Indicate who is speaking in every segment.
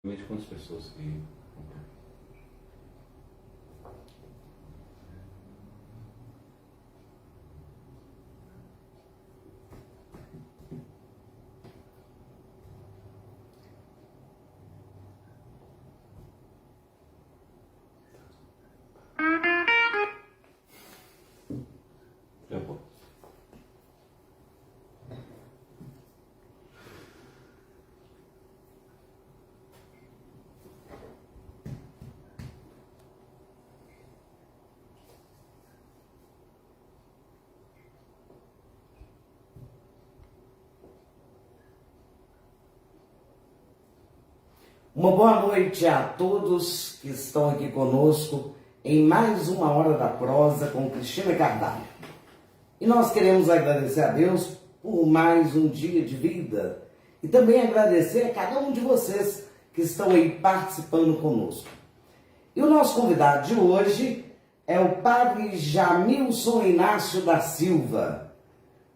Speaker 1: Quantas pessoas que... Já vou.
Speaker 2: Uma boa noite a todos que estão aqui conosco em mais uma Hora da Prosa com Cristina Carvalho. E nós queremos agradecer a Deus por mais um dia de vida e também agradecer a cada um de vocês que estão aí participando conosco. E o nosso convidado de hoje é o Padre Jamilson Inácio da Silva.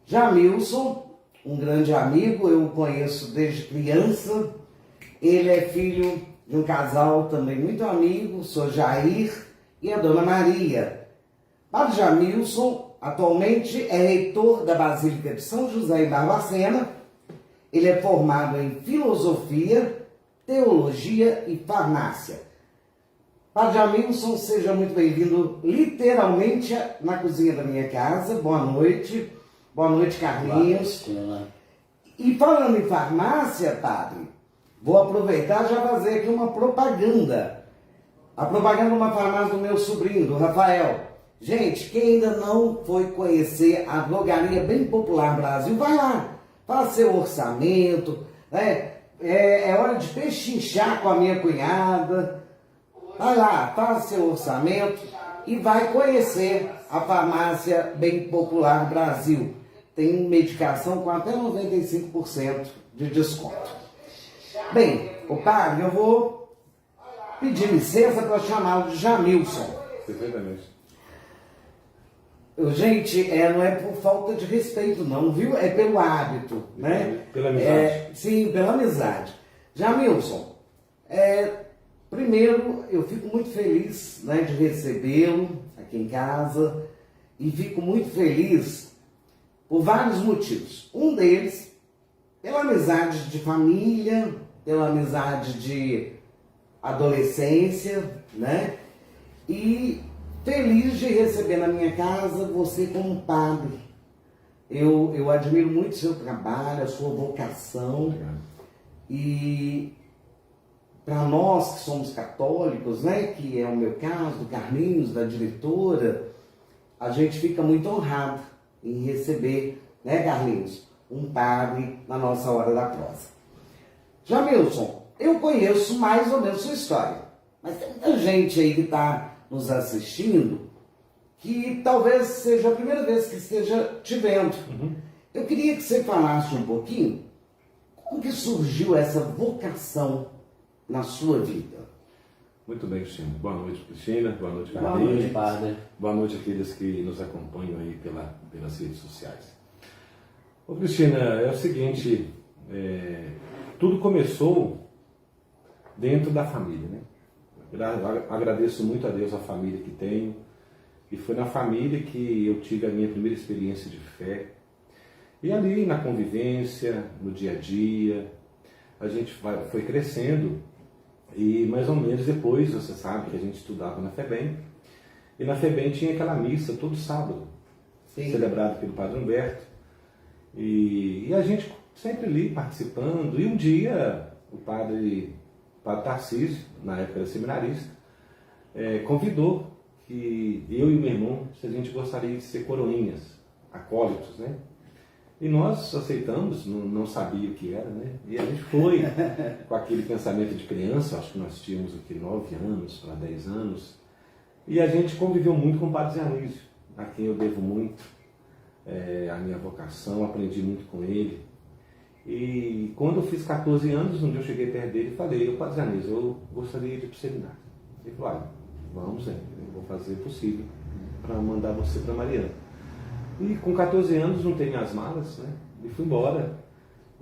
Speaker 2: Jamilson, um grande amigo, eu o conheço desde criança. Ele é filho de um casal também muito amigo, o Sr. Jair e a Dona Maria. Padre Jamilson atualmente é reitor da Basílica de São José em Barbacena. Ele é formado em Filosofia, Teologia e Farmácia. Padre Jamilson, seja muito bem-vindo literalmente na cozinha da minha casa. Boa noite. Boa noite, Carlinhos. E falando em farmácia, padre, vou aproveitar e já fazer aqui uma propaganda. A propaganda de uma farmácia do meu sobrinho, do Rafael. Gente, quem ainda não foi conhecer a Drogaria Bem Popular Brasil, vai lá, faça seu orçamento, né? É hora de pechinchar com a minha cunhada. Vai lá, faça seu orçamento e vai conhecer a Farmácia Bem Popular Brasil. Tem medicação com até 95% de desconto. Bem, o padre, eu vou pedir licença para chamá-lo de Jamilson.
Speaker 1: Perfeitamente.
Speaker 2: Gente, não é por falta de respeito não, viu? É pelo hábito, né?
Speaker 1: Pela amizade.
Speaker 2: Sim, pela amizade. Jamilson, primeiro eu fico muito feliz, né, de recebê-lo aqui em casa e fico muito feliz por vários motivos. Um deles, pela amizade de família, pela amizade de adolescência, né? E feliz de receber na minha casa você como padre. Eu admiro muito o seu trabalho, a sua vocação.
Speaker 1: Obrigado.
Speaker 2: E para nós que somos católicos, né? Que é o meu caso, do Carlinhos, da diretora, a gente fica muito honrado em receber, né, Carlinhos, um padre na nossa Hora da Prosa. Jamilson, eu conheço mais ou menos sua história, mas tem muita gente aí que está nos assistindo que talvez seja a primeira vez que esteja te vendo. Eu queria que você falasse um pouquinho como que surgiu essa vocação na sua vida.
Speaker 1: Muito bem, Cristina. Boa noite, Cristina. Boa noite,
Speaker 2: Boa
Speaker 1: Carlinhos.
Speaker 2: noite, padre.
Speaker 1: Boa noite àqueles que nos acompanham aí pelas redes sociais. Ô, Cristina, é o seguinte, tudo começou dentro da família, né? Eu agradeço muito a Deus a família que tenho, e foi na família que eu tive a minha primeira experiência de fé. E ali na convivência, no dia a dia, a gente foi crescendo, e mais ou menos depois, você sabe que a gente estudava na FEBEM, e na FEBEM tinha aquela missa todo sábado,
Speaker 2: Sim.
Speaker 1: celebrada pelo Padre Humberto, e a gente sempre ali participando, e um dia o padre Tarcísio, na época era seminarista, convidou que eu e o meu irmão, se a gente gostaria de ser coroinhas, acólitos, né? E nós aceitamos, não sabia o que era, né? E a gente foi com aquele pensamento de criança, acho que nós tínhamos 9 anos para 10 anos, e a gente conviveu muito com o Padre Zé Anísio, a quem eu devo muito a minha vocação, aprendi muito com ele. E quando eu fiz 14 anos, um dia eu cheguei perto dele e falei: Padre Zé Anísio, eu gostaria de ir para o seminário. Ele falou: vamos, eu vou fazer o possível para mandar você para Mariana. E com 14 anos, juntei minhas malas, né? E fui embora.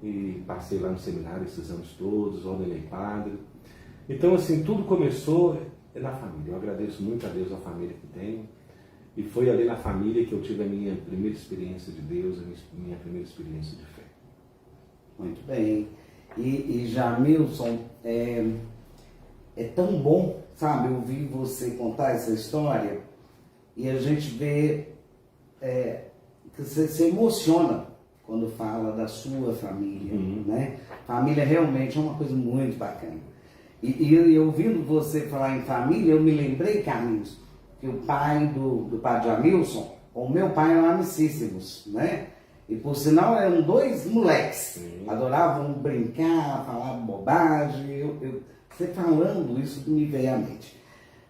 Speaker 1: E passei lá no seminário esses anos todos, ordenei padre. Então, assim, tudo começou na família. Eu agradeço muito a Deus, a família que tenho. E foi ali na família que eu tive a minha primeira experiência de Deus, a minha primeira experiência de fé.
Speaker 2: Muito bem. E Jamilson, é tão bom, sabe, ouvir você contar essa história e a gente vê que você se emociona quando fala da sua família, né? Família realmente é uma coisa muito bacana. E ouvindo você falar em família, eu me lembrei, Carlinhos, que o pai do padre Jamilson, o meu pai eram amicíssimos, né? E por sinal eram dois moleques, adoravam brincar, falar bobagem, você falando isso me veio à mente.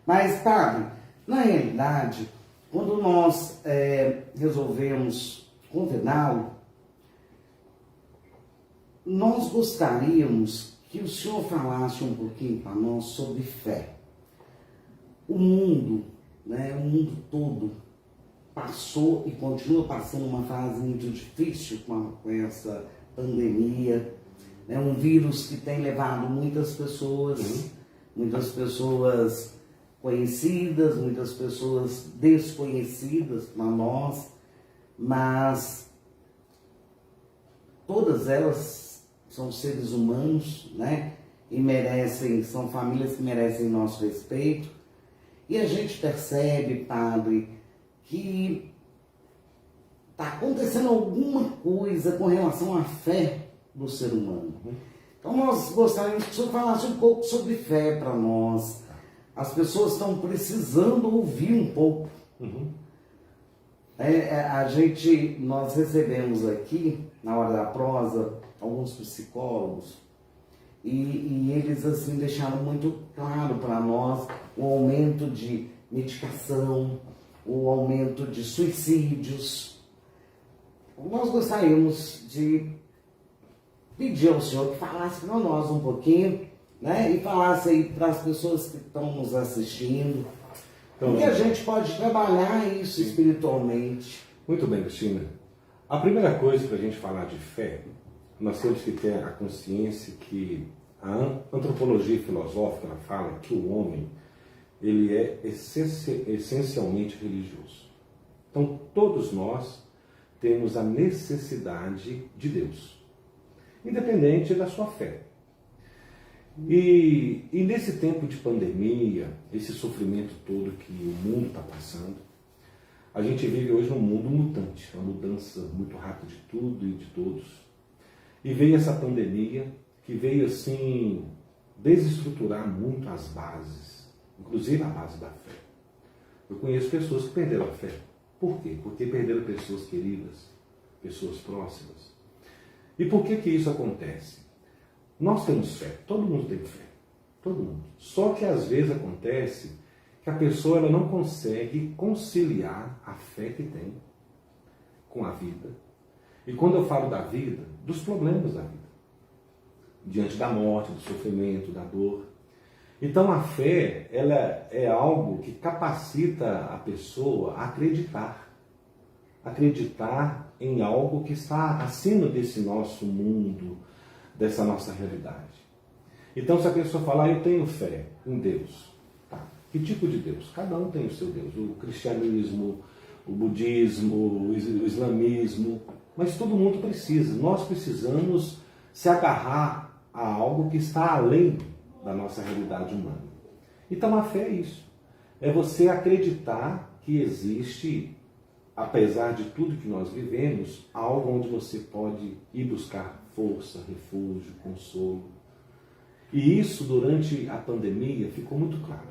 Speaker 2: Mas, padre, na realidade, quando nós resolvemos convidá-lo, nós gostaríamos que o senhor falasse um pouquinho para nós sobre fé. O mundo, né, o mundo todo passou e continua passando uma fase muito difícil com essa pandemia, né, um vírus que tem levado muitas pessoas conhecidas, muitas pessoas desconhecidas para nós, mas todas elas são seres humanos, né? E são famílias que merecem nosso respeito. E a gente percebe, padre, que está acontecendo alguma coisa com relação à fé do ser humano. Então nós gostaríamos que o senhor falasse um pouco sobre fé para nós. As pessoas estão precisando ouvir um pouco. Nós recebemos aqui, na hora da prosa, alguns psicólogos e eles assim deixaram muito claro para nós o aumento de medicação, o aumento de suicídios. Nós gostaríamos de pedir ao senhor que falasse para nós um pouquinho, né? E falasse aí para as pessoas que estão nos assistindo, então, que a gente pode trabalhar isso espiritualmente.
Speaker 1: Muito bem, Cristina. A primeira coisa para a gente falar de fé, nós temos que ter a consciência que a antropologia filosófica ela fala que o homem ele é essencialmente religioso. Então, todos nós temos a necessidade de Deus, independente da sua fé. E nesse tempo de pandemia, esse sofrimento todo que o mundo está passando, a gente vive hoje num mundo mutante, uma mudança muito rápida de tudo e de todos. E veio essa pandemia que veio assim desestruturar muito as bases, inclusive a base da fé. Eu conheço pessoas que perderam a fé. Por quê? Porque perderam pessoas queridas, pessoas próximas. E por que isso acontece? Nós temos fé, todo mundo tem fé, todo mundo. Só que às vezes acontece que a pessoa ela não consegue conciliar a fé que tem com a vida. E quando eu falo da vida, dos problemas da vida. Diante da morte, do sofrimento, da dor. Então a fé, ela é algo que capacita a pessoa a acreditar. Acreditar em algo que está acima desse nosso mundo, dessa nossa realidade. Então se a pessoa falar, eu tenho fé em Deus. Tá. Que tipo de Deus? Cada um tem o seu Deus. O cristianismo, o budismo, o islamismo. Mas todo mundo precisa. Nós precisamos se agarrar a algo que está além da nossa realidade humana. Então a fé é isso. É você acreditar que existe, apesar de tudo que nós vivemos, algo onde você pode ir buscar força, refúgio, consolo. E isso durante a pandemia ficou muito claro.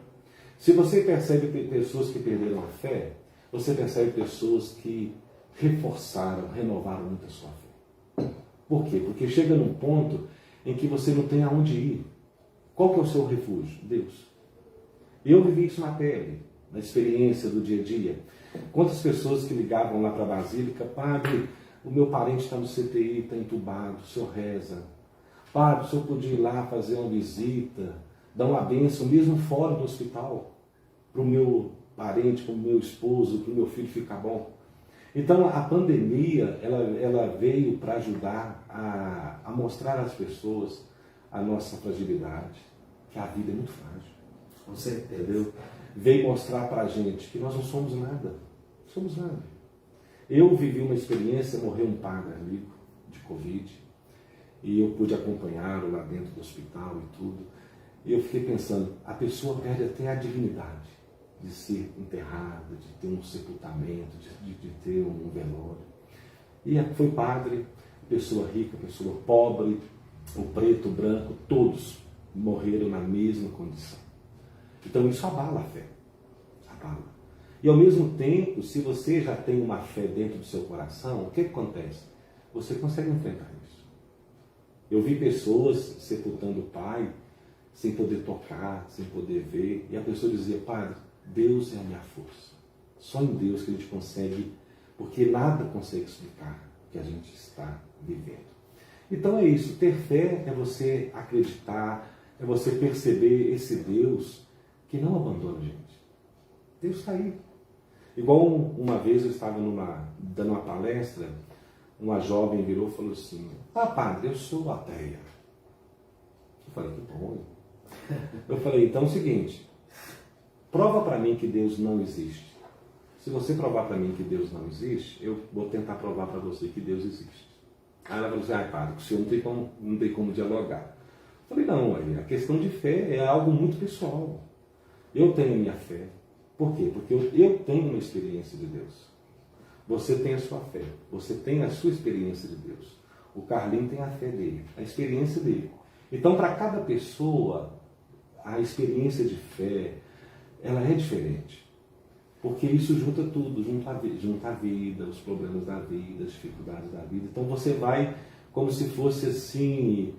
Speaker 1: Se você percebe pessoas que perderam a fé, você percebe pessoas que reforçaram, renovaram muito a sua fé. Por quê? Porque chega num ponto em que você não tem aonde ir. Qual que é o seu refúgio? Deus. Eu vivi isso na pele, na experiência do dia a dia. Quantas pessoas que ligavam lá para a Basílica, padre, o meu parente está no CTI, está entubado, o senhor reza. Padre, o senhor podia ir lá fazer uma visita, dar uma bênção, mesmo fora do hospital, para o meu parente, para o meu esposo, para o meu filho ficar bom. Então a pandemia ela veio para ajudar a mostrar às pessoas a nossa fragilidade, que a vida é muito frágil.
Speaker 2: Com certeza.
Speaker 1: Entendeu? Veio mostrar para a gente que nós não somos nada. Não somos nada. Eu vivi uma experiência, morreu um padre amigo de Covid, e eu pude acompanhá-lo lá dentro do hospital e tudo. E eu fiquei pensando, a pessoa perde até a dignidade de ser enterrada, de ter um sepultamento, de ter um velório. E foi padre, pessoa rica, pessoa pobre, o preto, o branco, todos morreram na mesma condição. Então isso abala a fé. Abala. E ao mesmo tempo, se você já tem uma fé dentro do seu coração, o que acontece? Você consegue enfrentar isso. Eu vi pessoas sepultando o pai sem poder tocar, sem poder ver, e a pessoa dizia, padre, Deus é a minha força. Só em Deus que a gente consegue, porque nada consegue explicar o que a gente está vivendo. Então é isso, ter fé é você acreditar, é você perceber esse Deus que não abandona a gente. Deus está aí. Igual uma vez eu estava dando uma palestra, uma jovem virou e falou assim, padre, eu sou ateia. Eu falei, que bom. Eu falei, então é o seguinte, prova para mim que Deus não existe. Se você provar para mim que Deus não existe, eu vou tentar provar para você que Deus existe. Aí ela falou assim, padre, o senhor não tem como dialogar. Eu falei, não, a questão de fé é algo muito pessoal. Eu tenho minha fé. Por quê? Porque eu tenho uma experiência de Deus. Você tem a sua fé. Você tem a sua experiência de Deus. O Carlinho tem a fé dele, a experiência dele. Então, para cada pessoa, a experiência de fé, ela é diferente. Porque isso junta tudo, junta a vida, os problemas da vida, as dificuldades da vida. Então você vai como se fosse assim,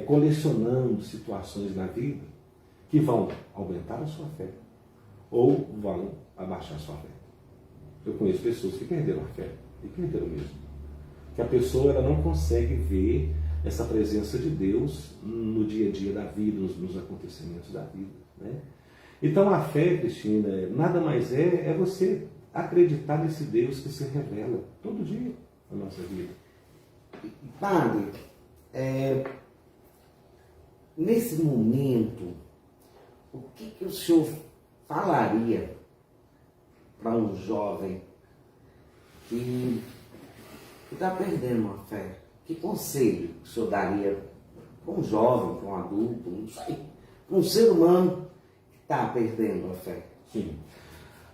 Speaker 1: colecionando situações na vida que vão aumentar a sua fé ou vão abaixar a sua fé. Eu conheço pessoas que perderam a fé, e perderam mesmo. Que a pessoa ela não consegue ver essa presença de Deus no dia a dia da vida, nos acontecimentos da vida, né? Então a fé, Cristina, nada mais é você acreditar nesse Deus que se revela todo dia na nossa vida.
Speaker 2: Padre, nesse momento, o que o senhor falaria para um jovem que está perdendo a fé? Que conselho o senhor daria para um jovem, para um adulto, não sei, para um ser humano está perdendo a fé?
Speaker 1: Sim.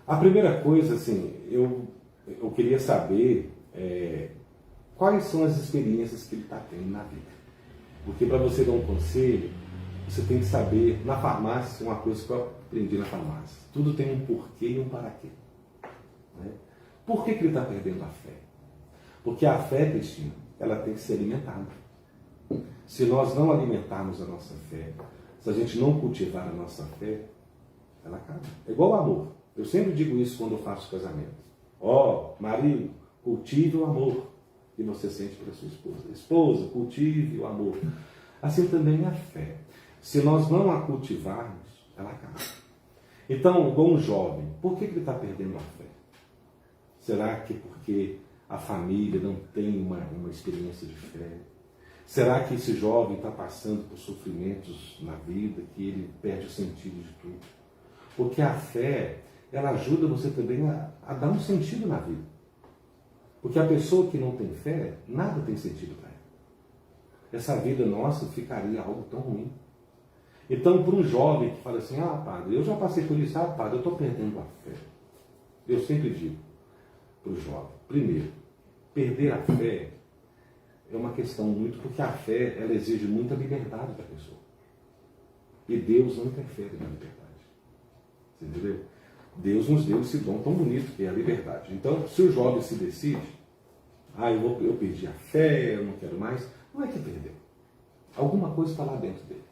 Speaker 1: A primeira coisa, assim, eu queria saber quais são as experiências que ele está tendo na vida. Porque para você dar um conselho, você tem que saber, na farmácia, uma coisa que eu aprendi na farmácia. Tudo tem um porquê e um para quê. Né? Por que ele está perdendo a fé? Porque a fé, Cristina, ela tem que ser alimentada. Se nós não alimentarmos a nossa fé, se a gente não cultivar a nossa fé, ela acaba. É igual o amor. Eu sempre digo isso quando eu faço casamento. Marido, cultive o amor que você sente pela sua esposa. Esposa, cultive o amor. Assim também é a fé. Se nós não a cultivarmos, ela acaba. Então, igual um jovem, por que ele está perdendo a fé? Será que porque a família não tem uma experiência de fé? Será que esse jovem está passando por sofrimentos na vida, que ele perde o sentido de tudo? Porque a fé, ela ajuda você também a dar um sentido na vida. Porque a pessoa que não tem fé, nada tem sentido para ela. Essa vida nossa ficaria algo tão ruim. Então, para um jovem que fala assim, padre, eu já passei por isso, padre, eu estou perdendo a fé. Eu sempre digo para o jovem, primeiro, perder a fé é uma questão muito, porque a fé, ela exige muita liberdade da pessoa. E Deus não interfere na liberdade. Você entendeu? Deus nos deu esse dom tão bonito que é a liberdade. Então, se o jovem se decide, eu perdi a fé, eu não quero mais, não é que perdeu. Alguma coisa está lá dentro dele.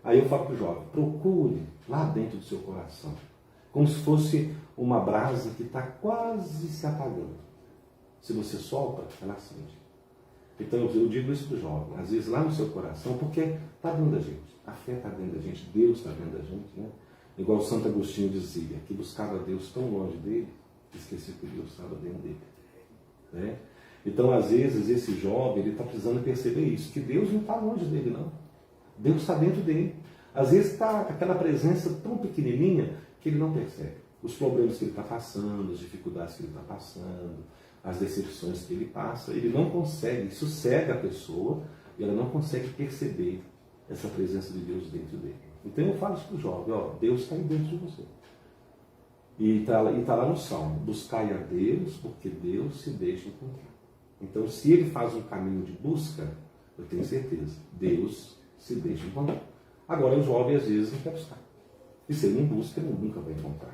Speaker 1: Aí eu falo para o jovem, procure lá dentro do seu coração, como se fosse uma brasa que está quase se apagando. Se você solta, ela acende. Então eu digo isso para o jovem, às vezes lá no seu coração, porque está dentro da gente. A fé está dentro da gente, Deus está dentro da gente, né? Igual Santo Agostinho dizia, que buscava Deus tão longe dele, que esquecia que Deus estava dentro dele. Né? Então, às vezes, esse jovem está precisando perceber isso, que Deus não está longe dele, não. Deus está dentro dele. Às vezes está aquela presença tão pequenininha que ele não percebe. Os problemas que ele está passando, as dificuldades que ele está passando, as decepções que ele passa, ele não consegue, isso cega a pessoa e ela não consegue perceber essa presença de Deus dentro dele. Então eu falo isso para o jovem, ó, Deus está aí dentro de você. E está lá no Salmo, buscai a Deus, porque Deus se deixa encontrar. Então se ele faz um caminho de busca, eu tenho certeza, Deus se deixa encontrar. Agora o jovem às vezes não quer buscar. E se ele não busca, ele nunca vai encontrar.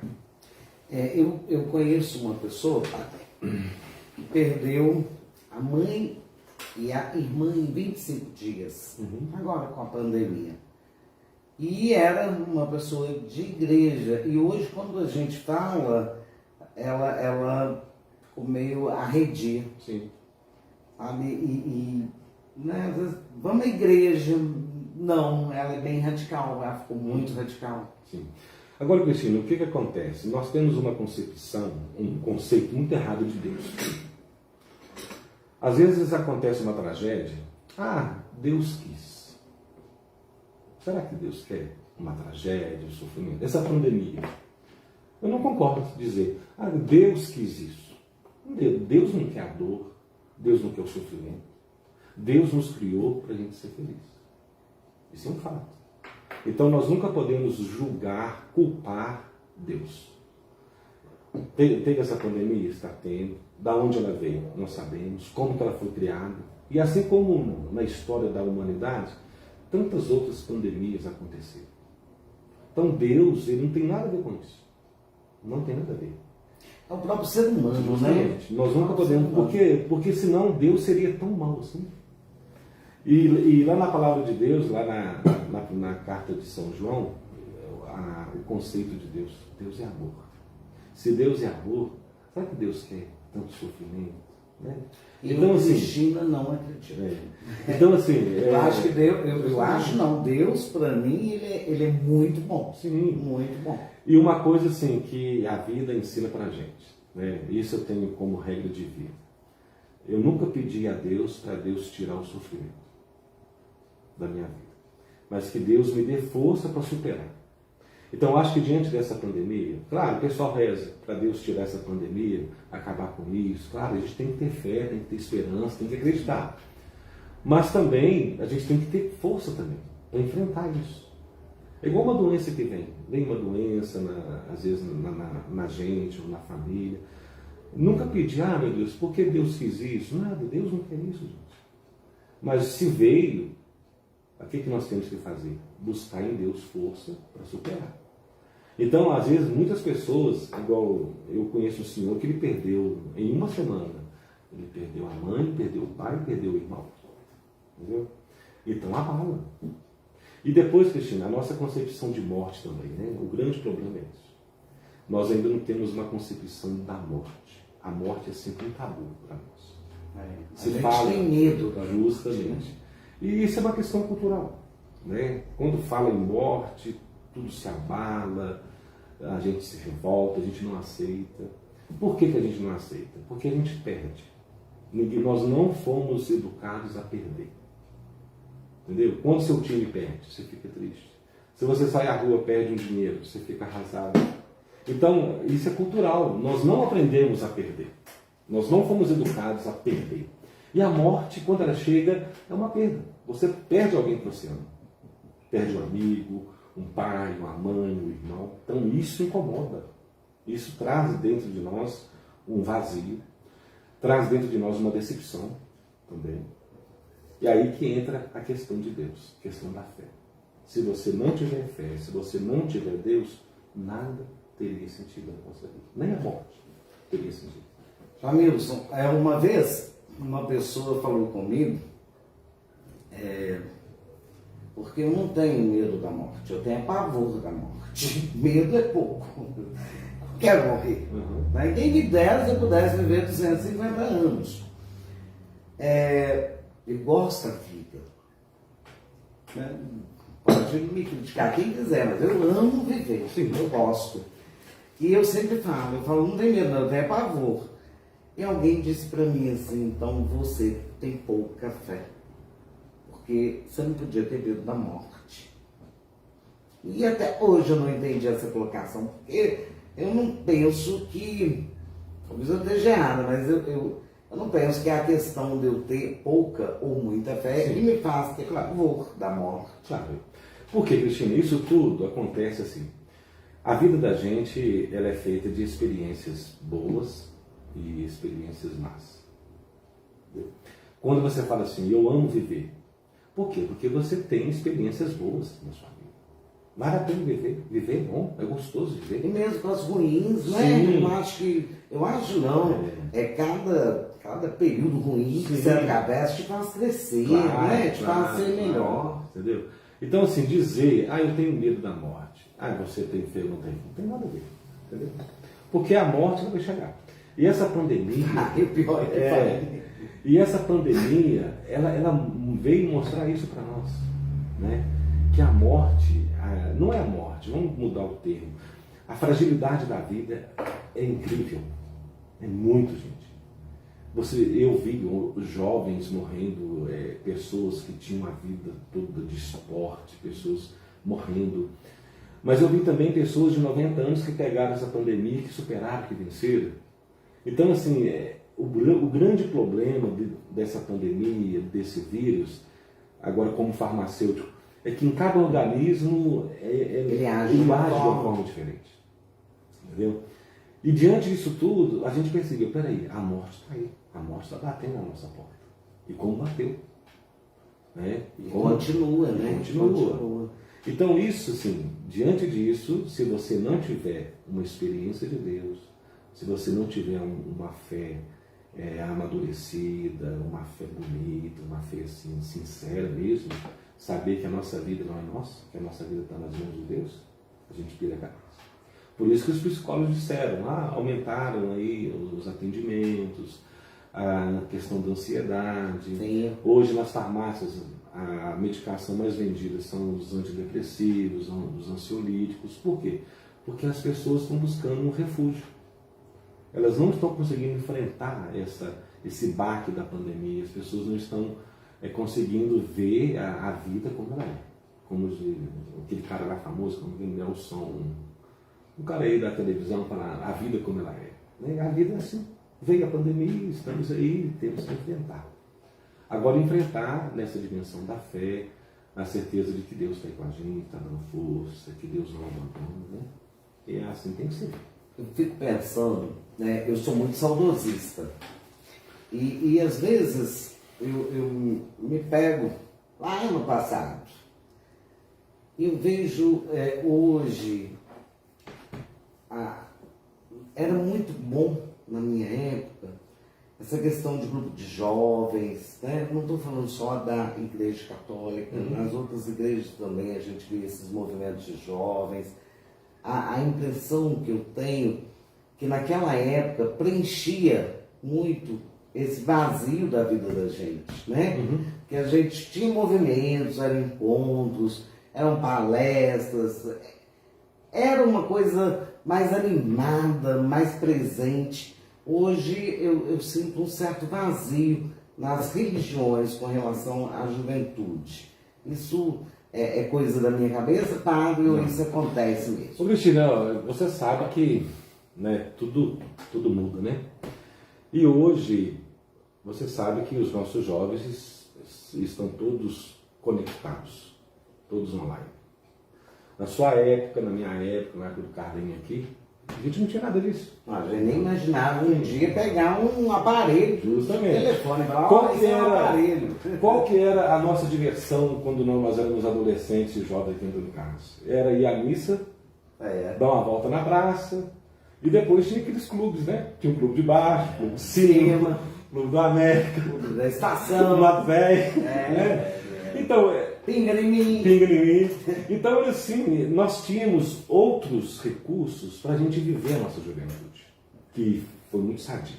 Speaker 2: Eu conheço uma pessoa, padre, que perdeu a mãe e a irmã em 25 dias, agora com a pandemia. E era uma pessoa de igreja. E hoje, quando a gente fala, ela ficou meio arredia.
Speaker 1: Sim.
Speaker 2: Sabe? Né, às vezes, vamos à igreja. Não, ela é bem radical, ela ficou muito radical.
Speaker 1: Sim. Agora, Cristina, o que acontece? Nós temos uma concepção, um conceito muito errado de Deus. Às vezes acontece uma tragédia. Ah, Deus quis. Será que Deus quer uma tragédia, um sofrimento? Essa pandemia. Eu não concordo em dizer, ah, Deus quis isso. Deus não quer a dor, Deus não quer o sofrimento. Deus nos criou para a gente ser feliz. Isso é um fato. Então nós nunca podemos julgar, culpar Deus. Teve essa pandemia? Está tendo. Da onde ela veio? Não sabemos. Como que ela foi criada? E assim como na história da humanidade, tantas outras pandemias aconteceram. Então Deus, ele não tem nada a ver com isso. Não tem nada a ver.
Speaker 2: É o próprio ser humano, né?
Speaker 1: Nós nunca podemos, porque senão Deus seria tão mau assim. E lá na palavra de Deus, lá na carta de São João, o conceito de Deus, Deus é amor. Se Deus é amor, sabe que Deus quer tanto sofrimento? Né?
Speaker 2: Então, assim, Cristina não acredita.
Speaker 1: Então, assim,
Speaker 2: eu acho que Deus para mim ele é muito bom.
Speaker 1: Sim,
Speaker 2: muito bom.
Speaker 1: E uma coisa assim que a vida ensina pra gente, né? Isso eu tenho como regra de vida. Eu nunca pedi a Deus para Deus tirar o sofrimento da minha vida, mas que Deus me dê força para superar. Então eu acho que diante dessa pandemia, claro, o pessoal reza para Deus tirar essa pandemia, acabar com isso. Claro, a gente tem que ter fé, tem que ter esperança, tem que acreditar. Mas também a gente tem que ter força também para enfrentar isso. É igual uma doença que vem uma doença, às vezes na gente ou na família. Nunca pedi, meu Deus, por que Deus quis isso? Nada, Deus não quer isso, gente. Mas se veio, o que nós temos que fazer? Buscar em Deus força para superar. Então, às vezes, muitas pessoas, igual eu conheço um senhor que ele perdeu em uma semana. Ele perdeu a mãe, perdeu o pai, perdeu o irmão. Entendeu? Então, abala. E depois, Cristina, a nossa concepção de morte também, né? O grande problema é isso. Nós ainda não temos uma concepção da morte. A morte é sempre um tabu para nós.
Speaker 2: A gente tem medo da
Speaker 1: justamente. E isso é uma questão cultural. Né? Quando fala em morte, tudo se abala, a gente se revolta, a gente não aceita. Por que a gente não aceita? Porque a gente perde. Nós não fomos educados a perder. Entendeu? Quando seu time perde, você fica triste. Se você sai à rua, perde um dinheiro, você fica arrasado. Então, isso é cultural. Nós não aprendemos a perder. Nós não fomos educados a perder. E a morte, quando ela chega, é uma perda. Você perde alguém que você ama. Perde um amigo, um pai, uma mãe, um irmão. Então isso incomoda. Isso traz dentro de nós um vazio. Traz dentro de nós uma decepção também. E aí que entra a questão de Deus, a questão da fé. Se você não tiver fé, se você não tiver Deus, nada teria sentido na nossa vida. Nem a morte teria sentido.
Speaker 2: Jamilson, uma vez uma pessoa falou comigo, porque eu não tenho medo da morte, eu tenho pavor da morte. Medo é pouco. Quero morrer. Né? Quem me dera se eu pudesse viver 250 anos. Eu gosto da vida. Né? Pode me criticar quem quiser, mas eu amo viver. Sim, eu gosto. E eu sempre falo, não tem medo, não, eu tenho pavor. E alguém disse para mim assim, então você tem pouca fé. Porque você não podia ter medo da morte. E até hoje eu não entendi essa colocação, porque eu não penso que, talvez eu esteja errado, mas eu não penso que é a questão de eu ter pouca ou muita fé que me faz ter pavor da morte.
Speaker 1: Claro. Porque, Cristina, isso tudo acontece assim. A vida da gente, ela é feita de experiências boas e experiências más. Entendeu? Quando você fala assim, eu amo viver. Por quê? Porque você tem experiências boas na sua vida. Vale a pena viver. Viver é bom, é gostoso viver.
Speaker 2: E mesmo com as ruins, né?
Speaker 1: Sim.
Speaker 2: Eu acho não. Cada período ruim que você atravessa te faz crescer,
Speaker 1: Claro,
Speaker 2: né? Te faz ser
Speaker 1: claro.
Speaker 2: melhor.
Speaker 1: Entendeu? Então, assim, dizer, eu tenho medo da morte. Você tem fé ou não tem? Não tem nada a ver. Entendeu? Porque a morte não vai chegar. E essa pandemia.
Speaker 2: E o pior é que falei.
Speaker 1: E essa pandemia, ela veio mostrar isso para nós. Né? Que a morte, não é a morte, vamos mudar o termo. A fragilidade da vida é incrível. É muito, gente. Eu vi jovens morrendo, pessoas que tinham a vida toda de esporte, pessoas morrendo. Mas eu vi também pessoas de 90 anos que pegaram essa pandemia, que superaram, que venceram. Então, assim, o grande problema dessa pandemia, desse vírus, agora como farmacêutico, é que em cada organismo ele age de uma forma diferente. Entendeu? E diante disso tudo, a gente percebeu, peraí, a morte está aí. A morte está batendo na nossa porta. E como bateu. Né?
Speaker 2: E continua, né?
Speaker 1: Continua. Então isso, assim, diante disso, se você não tiver uma experiência de Deus, se você não tiver uma fé amadurecida, uma fé bonita, uma fé assim, sincera mesmo, saber que a nossa vida não é nossa, que a nossa vida está nas mãos de Deus, a gente pira a cabeça. Por isso que os psicólogos disseram, aumentaram aí os atendimentos, a questão da ansiedade.
Speaker 2: Sim.
Speaker 1: Hoje nas farmácias a medicação mais vendida são os antidepressivos, os ansiolíticos. Por quê? Porque as pessoas estão buscando um refúgio. Elas não estão conseguindo enfrentar esse baque da pandemia, as pessoas não estão conseguindo ver a vida como ela é. Como aquele cara lá famoso, como o Nelson, um cara aí da televisão fala a vida como ela é. A vida é assim. Veio a pandemia, estamos aí, temos que enfrentar. Agora enfrentar nessa dimensão da fé, a certeza de que Deus está aí com a gente, está dando força, que Deus não abandona, né? E assim tem que ser.
Speaker 2: Eu fico pensando, né, eu sou muito saudosista. E às vezes eu me pego lá no passado. E eu vejo hoje, era muito bom na minha época, essa questão de grupo de jovens, né? Não estou falando só da igreja católica, nas outras igrejas também a gente vê esses movimentos de jovens. A impressão que eu tenho que naquela época preenchia muito esse vazio da vida da gente, né? Que a gente tinha movimentos, eram encontros, eram palestras, era uma coisa mais animada, mais presente. Hoje eu sinto um certo vazio nas religiões com relação à juventude. Isso é coisa da minha cabeça, Padre, ou isso acontece mesmo?
Speaker 1: Ô Cristina, você sabe que, né, tudo muda, né? E hoje, você sabe que os nossos jovens estão todos conectados, todos online. Na sua época, na minha época, na época do Carlinhos aqui, a gente não tinha nada disso.
Speaker 2: A gente nem imaginava um dia pegar um aparelho,
Speaker 1: Justamente.
Speaker 2: um telefone,
Speaker 1: qual que era a nossa diversão quando nós éramos adolescentes e jovens dentro do carro? Era ir à missa, dar uma volta na praça, e depois tinha aqueles clubes, né? Tinha um clube de baixo, clube de cima, clube do América,
Speaker 2: clube da estação,
Speaker 1: clube do velho, né? Então,
Speaker 2: pinga em mim.
Speaker 1: Então, assim, nós tínhamos outros recursos para a gente viver a nossa juventude, que foi muito sadia.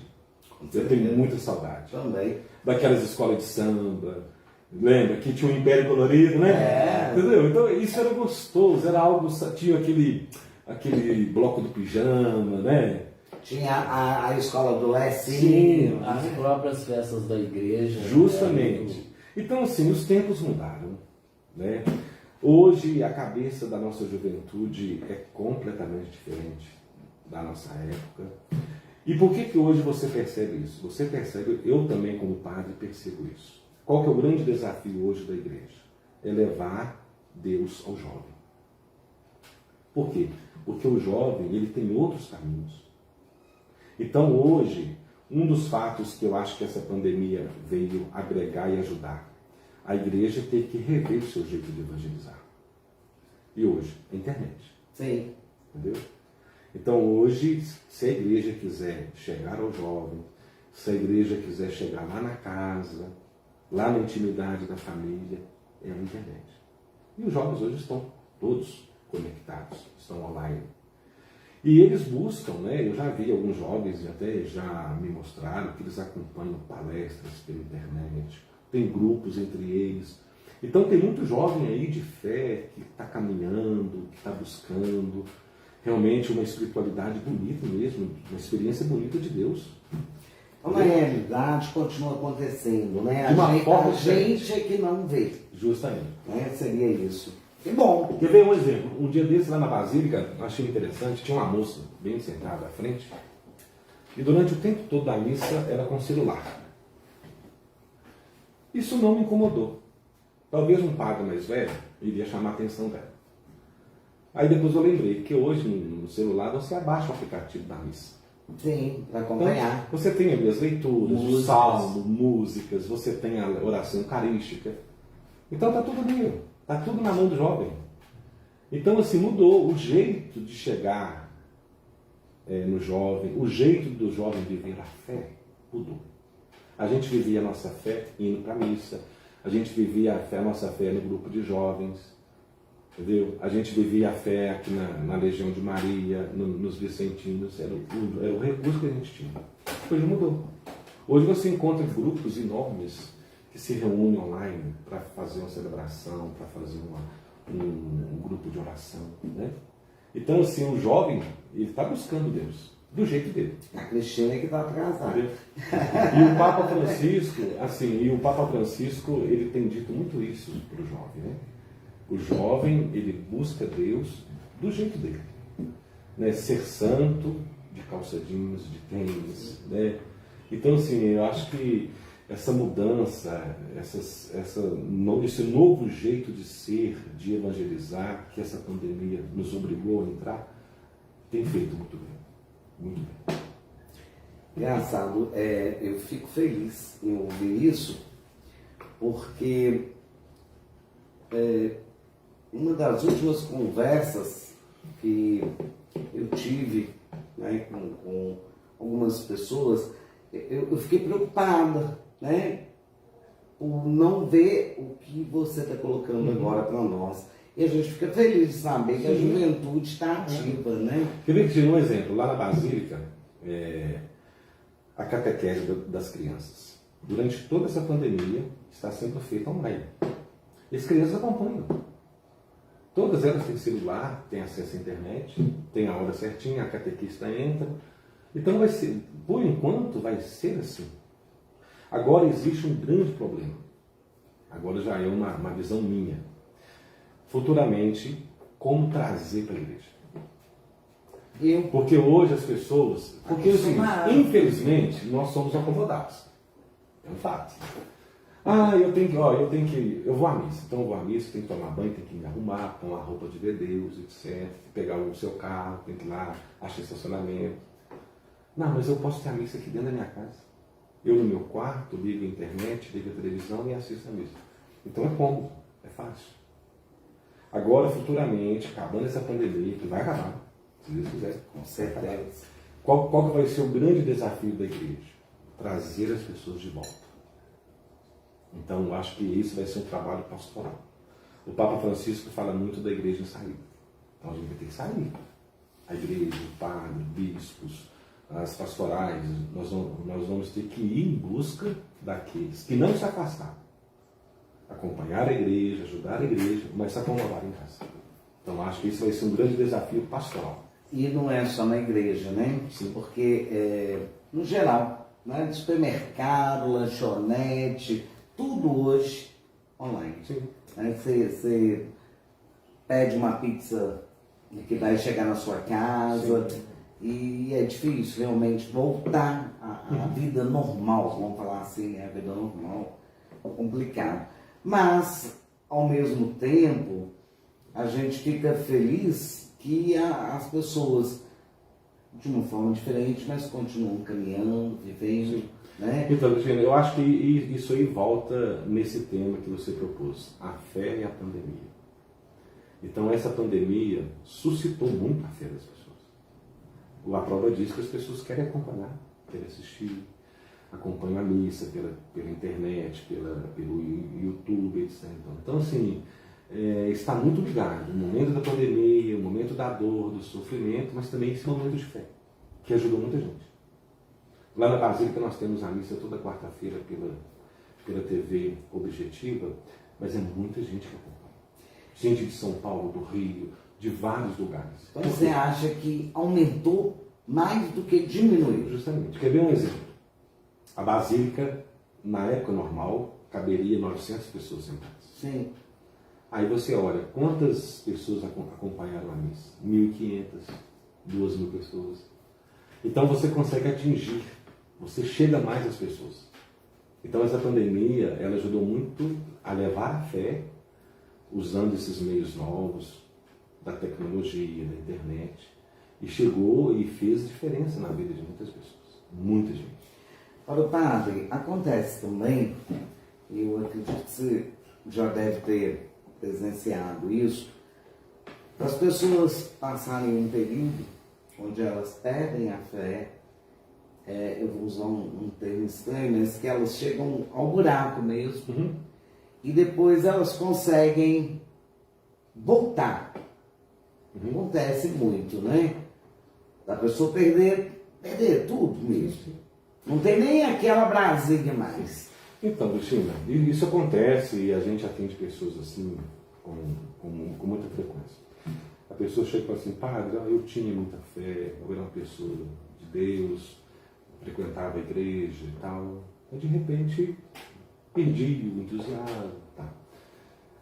Speaker 1: Eu tenho muita saudade.
Speaker 2: Também.
Speaker 1: Daquelas escolas de samba, lembra? Que tinha um Império Colorido, né? Entendeu? Então, isso era gostoso, era algo, tinha aquele bloco do pijama, né?
Speaker 2: Tinha a escola do Lecinho.
Speaker 3: As próprias festas da igreja.
Speaker 1: Justamente. Então, assim, os tempos mudaram, né? Hoje a cabeça da nossa juventude é completamente diferente da nossa época. E por que hoje você percebe isso? Você percebe, eu também como padre percebo isso. Qual que é o grande desafio hoje da igreja? É levar Deus ao jovem. Por quê? Porque o jovem, ele tem outros caminhos. Então hoje, um dos fatos que eu acho que essa pandemia veio agregar e ajudar, a igreja tem que rever o seu jeito de evangelizar. E hoje, a internet.
Speaker 2: Sim.
Speaker 1: Entendeu? Então hoje, se a igreja quiser chegar ao jovem, se a igreja quiser chegar lá na casa, lá na intimidade da família, é a internet. E os jovens hoje estão todos conectados, estão online. E eles buscam, né? Eu já vi alguns jovens até já me mostraram que eles acompanham palestras pela internet, tem grupos entre eles. Então tem muito jovem aí de fé que está caminhando, que está buscando realmente uma espiritualidade bonita mesmo, uma experiência bonita de Deus.
Speaker 2: Então, na realidade, continua acontecendo, né? A gente é que não vê.
Speaker 1: Justamente.
Speaker 2: Né? Seria isso. Que bom.
Speaker 1: Quer ver um exemplo? Um dia desse lá na Basílica, achei interessante, tinha uma moça bem sentada à frente, e durante o tempo todo da missa era com celular. Isso não me incomodou. Talvez um padre mais velho iria chamar a atenção dela. Aí depois eu lembrei que hoje no celular você abaixa o aplicativo da missa.
Speaker 2: Sim, para acompanhar.
Speaker 1: Então, você tem ali as leituras,
Speaker 2: Músicas.
Speaker 1: o salmo, músicas, você tem a oração eucarística. Então está tudo ali, está tudo na mão do jovem. Então assim, mudou o jeito de chegar no jovem, o jeito do jovem viver a fé mudou. A gente vivia a nossa fé indo para a missa, a gente vivia a nossa fé no grupo de jovens, entendeu? A gente vivia a fé aqui na Legião de Maria, nos Vicentinos, era o recurso que a gente tinha. Hoje mudou. Hoje você encontra grupos enormes que se reúnem online para fazer uma celebração, para fazer um grupo de oração, né? Então assim, o jovem, ele está buscando Deus, do jeito dele.
Speaker 2: A Cristina é que está atrasada.
Speaker 1: E o Papa Francisco, ele tem dito muito isso para o jovem, né? O jovem, ele busca Deus do jeito dele, né? Ser santo, de calça jeans, de tênis, né? Então assim, eu acho que essa mudança, esse novo jeito de ser, de evangelizar, que essa pandemia nos obrigou a entrar, tem feito muito bem. Muito bem.
Speaker 2: Engraçado, eu fico feliz em ouvir isso, porque uma das últimas conversas que eu tive, né, com algumas pessoas, eu fiquei preocupada, né, por não ver o que você está colocando agora para nós. E a gente fica feliz de saber que a juventude está ativa, né?
Speaker 1: Queria te dar um exemplo. Lá na Basílica, a catequese das crianças, durante toda essa pandemia, está sendo feita online. E as crianças acompanham. Todas elas têm celular, têm acesso à internet, têm a hora certinha, a catequista entra. Então vai ser, por enquanto, vai ser assim. Agora existe um grande problema. Agora já é uma visão minha. Futuramente, como trazer para a igreja? Porque hoje as pessoas... Porque, assim, infelizmente, nós somos acomodados. É um fato. Eu vou à missa. Então eu vou à missa, tenho que tomar banho, tenho que me arrumar, pôr uma roupa de ver Deus, etc. Pegar o seu carro, tem que ir lá, achar estacionamento. Não, mas eu posso ter a missa aqui dentro da minha casa. Eu no meu quarto, ligo a internet, ligo a televisão e assisto a missa. Então é cômodo, é fácil. Agora, futuramente, acabando essa pandemia, que vai acabar, se Deus quiser, com certeza. Qual que vai ser o grande desafio da igreja? Trazer as pessoas de volta. Então, eu acho que isso vai ser um trabalho pastoral. O Papa Francisco fala muito da igreja em saída. Então, a gente vai ter que sair. A igreja, o padre, bispos, as pastorais, nós vamos ter que ir em busca daqueles que não se afastaram. Acompanhar a igreja, ajudar a igreja, mas se acomodar em casa. Então acho que isso vai ser um grande desafio pastoral.
Speaker 2: E não é só na igreja, né?
Speaker 1: Sim.
Speaker 2: Porque, no geral, né? Supermercado, lanchonete, tudo hoje online.
Speaker 1: Sim.
Speaker 2: Você pede uma pizza que vai chegar na sua casa.
Speaker 1: Sim.
Speaker 2: E é difícil realmente voltar à vida normal, vamos falar assim, a vida normal é complicado. Mas, ao mesmo tempo, a gente fica feliz que as pessoas, de uma forma diferente, mas continuam caminhando, vivendo, né?
Speaker 1: Então, Cristina, eu acho que isso aí volta nesse tema que você propôs, a fé e a pandemia. Então, essa pandemia suscitou muito a fé das pessoas. A prova diz que as pessoas querem acompanhar, querem assistir, acompanham a missa pela internet, pelo YouTube, etc. Então, assim, está muito ligado o momento da pandemia, o momento da dor, do sofrimento, mas também esse momento de fé, que ajudou muita gente. Lá na Basílica nós temos a missa toda quarta-feira pela TV Objetiva, mas é muita gente que acompanha. Gente de São Paulo, do Rio, de vários lugares.
Speaker 2: Então você acha que aumentou mais do que diminuiu?
Speaker 1: Justamente. Quer ver um exemplo? A Basílica, na época normal, caberia 900 pessoas sentadas.
Speaker 2: Sim.
Speaker 1: Aí você olha, quantas pessoas acompanharam a missa? 1.500, 2.000 pessoas. Então você consegue atingir, você chega mais às pessoas. Então essa pandemia, ela ajudou muito a levar a fé, usando esses meios novos, da tecnologia, da internet, e chegou e fez diferença na vida de muitas pessoas. Muita gente.
Speaker 2: Para o padre, acontece também, eu acredito que você já deve ter presenciado isso, as pessoas passarem um período onde elas perdem a fé, eu vou usar um termo estranho, mas que elas chegam ao buraco mesmo, e depois elas conseguem voltar. Acontece muito, né? Da pessoa perder tudo mesmo. Não tem nem aquela brasinha mais.
Speaker 1: Então, Cristina, isso acontece e a gente atende pessoas assim com muita frequência. A pessoa chega e fala assim, padre, eu tinha muita fé, eu era uma pessoa de Deus, frequentava a igreja e tal. Mas de repente perdi o entusiasmo. Tá.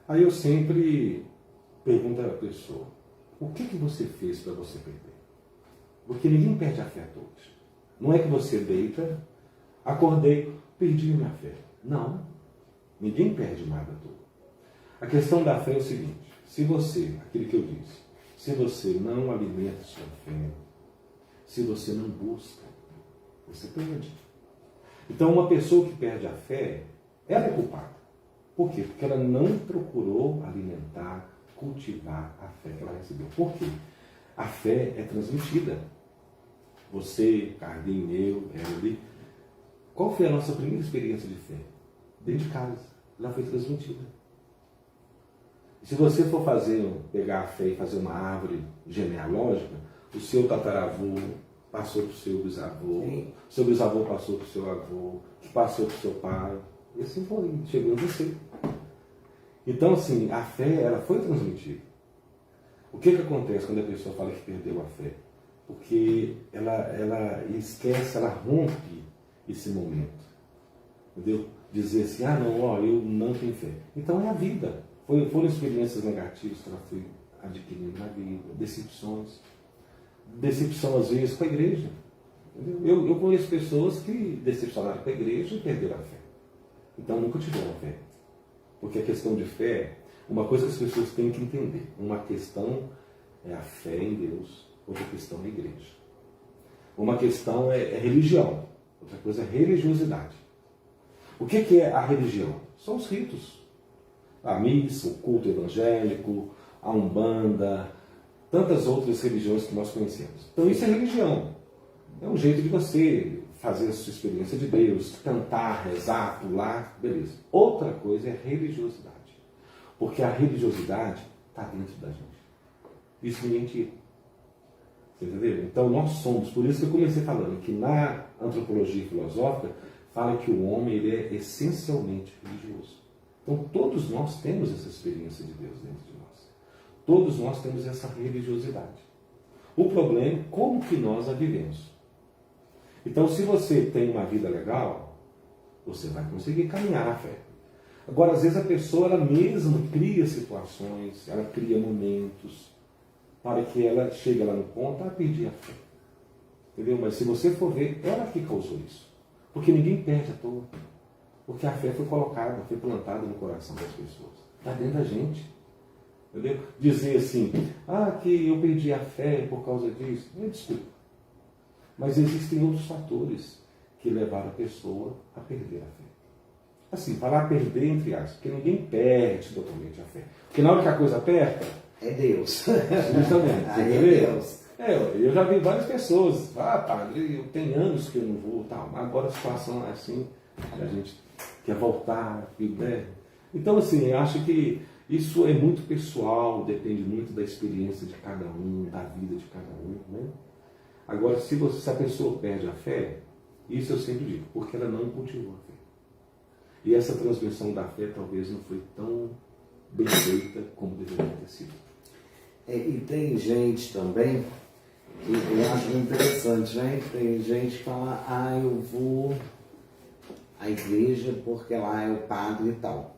Speaker 1: Aí eu sempre pergunto à pessoa, o que você fez para você perder? Porque ninguém perde a fé a todos. Não é que você deita, acordei, perdi minha fé. Não. Ninguém perde nada a todos. A questão da fé é o seguinte, se você, aquilo que eu disse, se você não alimenta sua fé, se você não busca, você perde. Então uma pessoa que perde a fé, ela é culpada. Por quê? Porque ela não procurou alimentar, cultivar a fé que ela recebeu. Por quê? A fé é transmitida. Você, Carlinhos, eu, Ellie, qual foi a nossa primeira experiência de fé? Dentro de casa. Ela foi transmitida. E se você for pegar a fé e fazer uma árvore genealógica, o seu tataravô passou para o seu bisavô, o seu bisavô passou para o seu avô, que passou para o seu pai, e assim foi, chegou em você. Então, assim, a fé, ela foi transmitida. O que acontece quando a pessoa fala que perdeu a fé? Porque ela esquece, ela rompe esse momento. Entendeu? Dizer assim, não, eu não tenho fé. Então é a vida. Foram experiências negativas que ela foi adquirindo na vida, decepções. Decepção, às vezes, com a igreja. Entendeu? Eu conheço pessoas que decepcionaram com a igreja e perderam a fé. Então nunca tiveram fé. Porque a questão de fé, uma coisa que as pessoas têm que entender, uma questão é a fé em Deus, outra questão é a igreja. Uma questão é religião, outra coisa é religiosidade. O que é a religião? São os ritos. A missa, o culto evangélico, a umbanda, tantas outras religiões que nós conhecemos. Então isso é religião. É um jeito de você fazer a sua experiência de Deus, cantar, rezar, pular, beleza. Outra coisa é religiosidade. Porque a religiosidade está dentro da gente. Isso ninguém tira. Você entendeu? Então nós somos, por isso que eu comecei falando que na antropologia filosófica fala que o homem ele é essencialmente religioso. Então todos nós temos essa experiência de Deus dentro de nós. Todos nós temos essa religiosidade. O problema é como que nós a vivemos. Então se você tem uma vida legal, você vai conseguir caminhar na fé. Agora, às vezes a pessoa ela mesma cria situações, ela cria momentos para que ela chegue lá no ponto, perdi a fé. Entendeu? Mas se você for ver, ela que causou isso. Porque ninguém perde à toa. Porque a fé foi colocada, foi plantada no coração das pessoas. Está dentro da gente. Entendeu? Dizer assim, que eu perdi a fé por causa disso. Me desculpa. Mas existem outros fatores que levaram a pessoa a perder a fé. Assim, falar perder entre aspas, porque ninguém perde totalmente a fé. Porque na hora que a coisa aperta,
Speaker 2: é Deus.
Speaker 1: Justamente.
Speaker 2: Aí é Deus.
Speaker 1: Eu já vi várias pessoas, padre, eu tenho anos que eu não vou, tal, mas agora a situação é assim, a gente quer voltar, né? Então, assim, eu acho que isso é muito pessoal, depende muito da experiência de cada um, da vida de cada um, né? Agora, se a pessoa perde a fé, isso eu sempre digo, porque ela não cultivou a fé. E essa transmissão da fé talvez não foi tão bem feita como deveria ter sido.
Speaker 2: E tem gente também, que eu acho interessante, né? Tem gente que fala, eu vou à igreja porque lá é o padre e tal.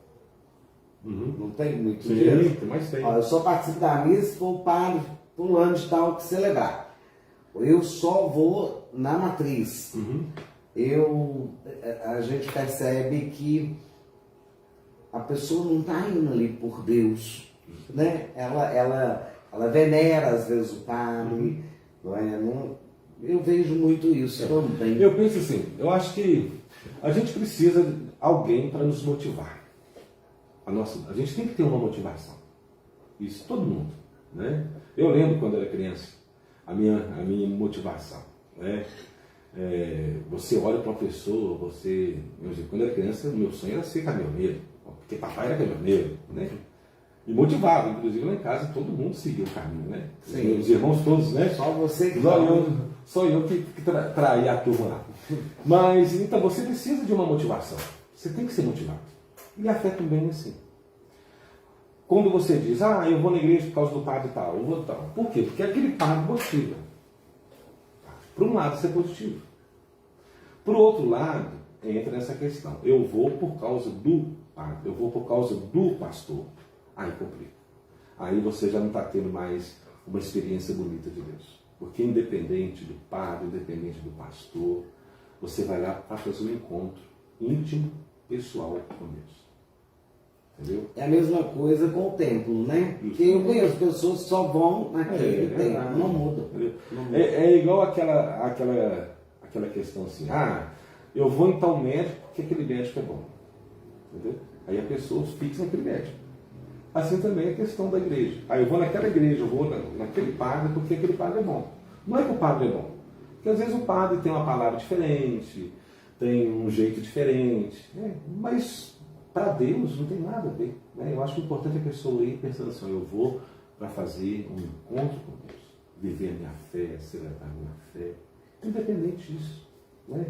Speaker 2: Não tem muito dinheiro.
Speaker 1: Mas tem.
Speaker 2: Eu só participo da missa se for o padre fulano de tal que celebrar. Eu só vou na matriz. A gente percebe que a pessoa não está indo ali por Deus, né? Ela venera às vezes o padre, não é? Eu vejo muito isso também.
Speaker 1: Eu penso assim, eu acho que a gente precisa de alguém para nos motivar. A gente tem que ter uma motivação. Isso, todo mundo, né? Eu lembro quando era criança, a minha motivação, né? Você olha para uma pessoa, quando eu era criança, meu sonho era ser caminhoneiro, porque papai era caminhoneiro, né? E motivava, inclusive lá em casa todo mundo seguia o caminho, né?
Speaker 2: Sim.
Speaker 1: Os irmãos todos, né?
Speaker 2: Só você que
Speaker 1: Só eu que traía a turma lá. Mas, então, você precisa de uma motivação. Você tem que ser motivado. E a fé também é assim. Quando você diz, eu vou na igreja por causa do padre e tal, eu vou tal. Por quê? Porque aquele padre motiva. Por um lado, isso é positivo. Por outro lado, entra nessa questão. Eu vou por causa do padre, eu vou por causa do pastor. Aí complica. Aí você já não está tendo mais uma experiência bonita de Deus. Porque independente do padre, independente do pastor, você vai lá para fazer um encontro íntimo, pessoal com Deus. Entendeu?
Speaker 2: É a mesma coisa com o templo, né? Porque eu conheço pessoas que só vão naquele templo, não muda.
Speaker 1: É igual aquela questão assim, eu vou em tal médico porque aquele médico é bom. Entendeu? Aí a pessoa fixa naquele médico. Assim também é a questão da igreja. Eu vou naquela igreja, eu vou naquele padre porque aquele padre é bom. Não é que o padre é bom. Porque às vezes o padre tem uma palavra diferente, tem um jeito diferente, mas para Deus não tem nada a ver. Né? Eu acho que o importante é a pessoa ir pensando assim, eu vou para fazer um encontro com Deus, viver a minha fé, celebrar a minha fé, independente disso. Né?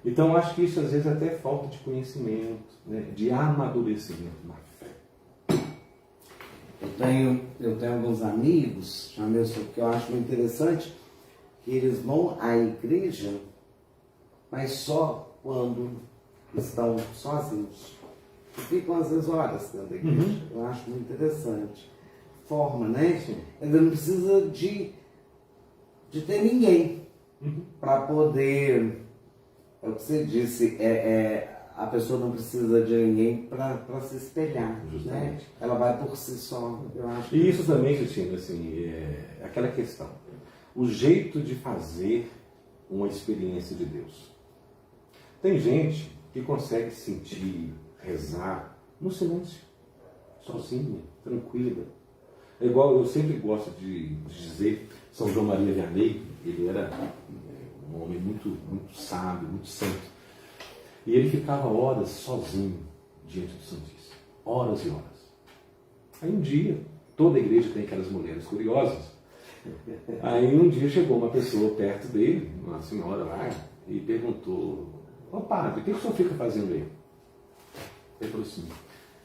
Speaker 1: Então eu acho que isso às vezes até é falta de conhecimento, né? De amadurecimento na fé.
Speaker 2: Eu tenho alguns amigos, que eu acho muito interessante, que eles vão à igreja, mas só quando estão sozinhos. Ficam às vezes horas dentro da igreja. Eu acho muito interessante. Forma, né? Ele não precisa de ter ninguém para poder. É o que você disse, a pessoa não precisa de ninguém para se espelhar. Né? Ela vai por si só. Eu acho
Speaker 1: e isso também, Cristina, assim, é aquela questão. O jeito de fazer uma experiência de Deus. Tem gente que consegue sentir, rezar no silêncio, sozinha, tranquila. É igual, eu sempre gosto de dizer, São João Maria Vianney, ele era um homem muito, muito sábio, muito santo. E ele ficava horas sozinho diante do Santíssimo. Horas e horas. Aí um dia, toda a igreja tem aquelas mulheres curiosas. Aí um dia chegou uma pessoa perto dele, uma senhora lá, e perguntou, padre, o que o senhor fica fazendo aí? Ele falou assim,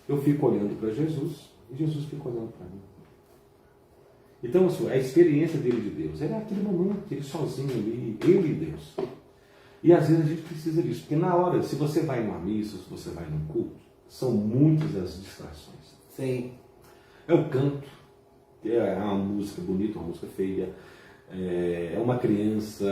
Speaker 1: eu fico olhando para Jesus e Jesus fica olhando para mim. Então, assim, a experiência dele de Deus era aquele momento, ele sozinho ali, ele e Deus. E às vezes a gente precisa disso, porque na hora, se você vai numa missa, se você vai num culto, são muitas as distrações.
Speaker 2: Sim.
Speaker 1: É o canto, que é uma música bonita, uma música feia, é uma criança,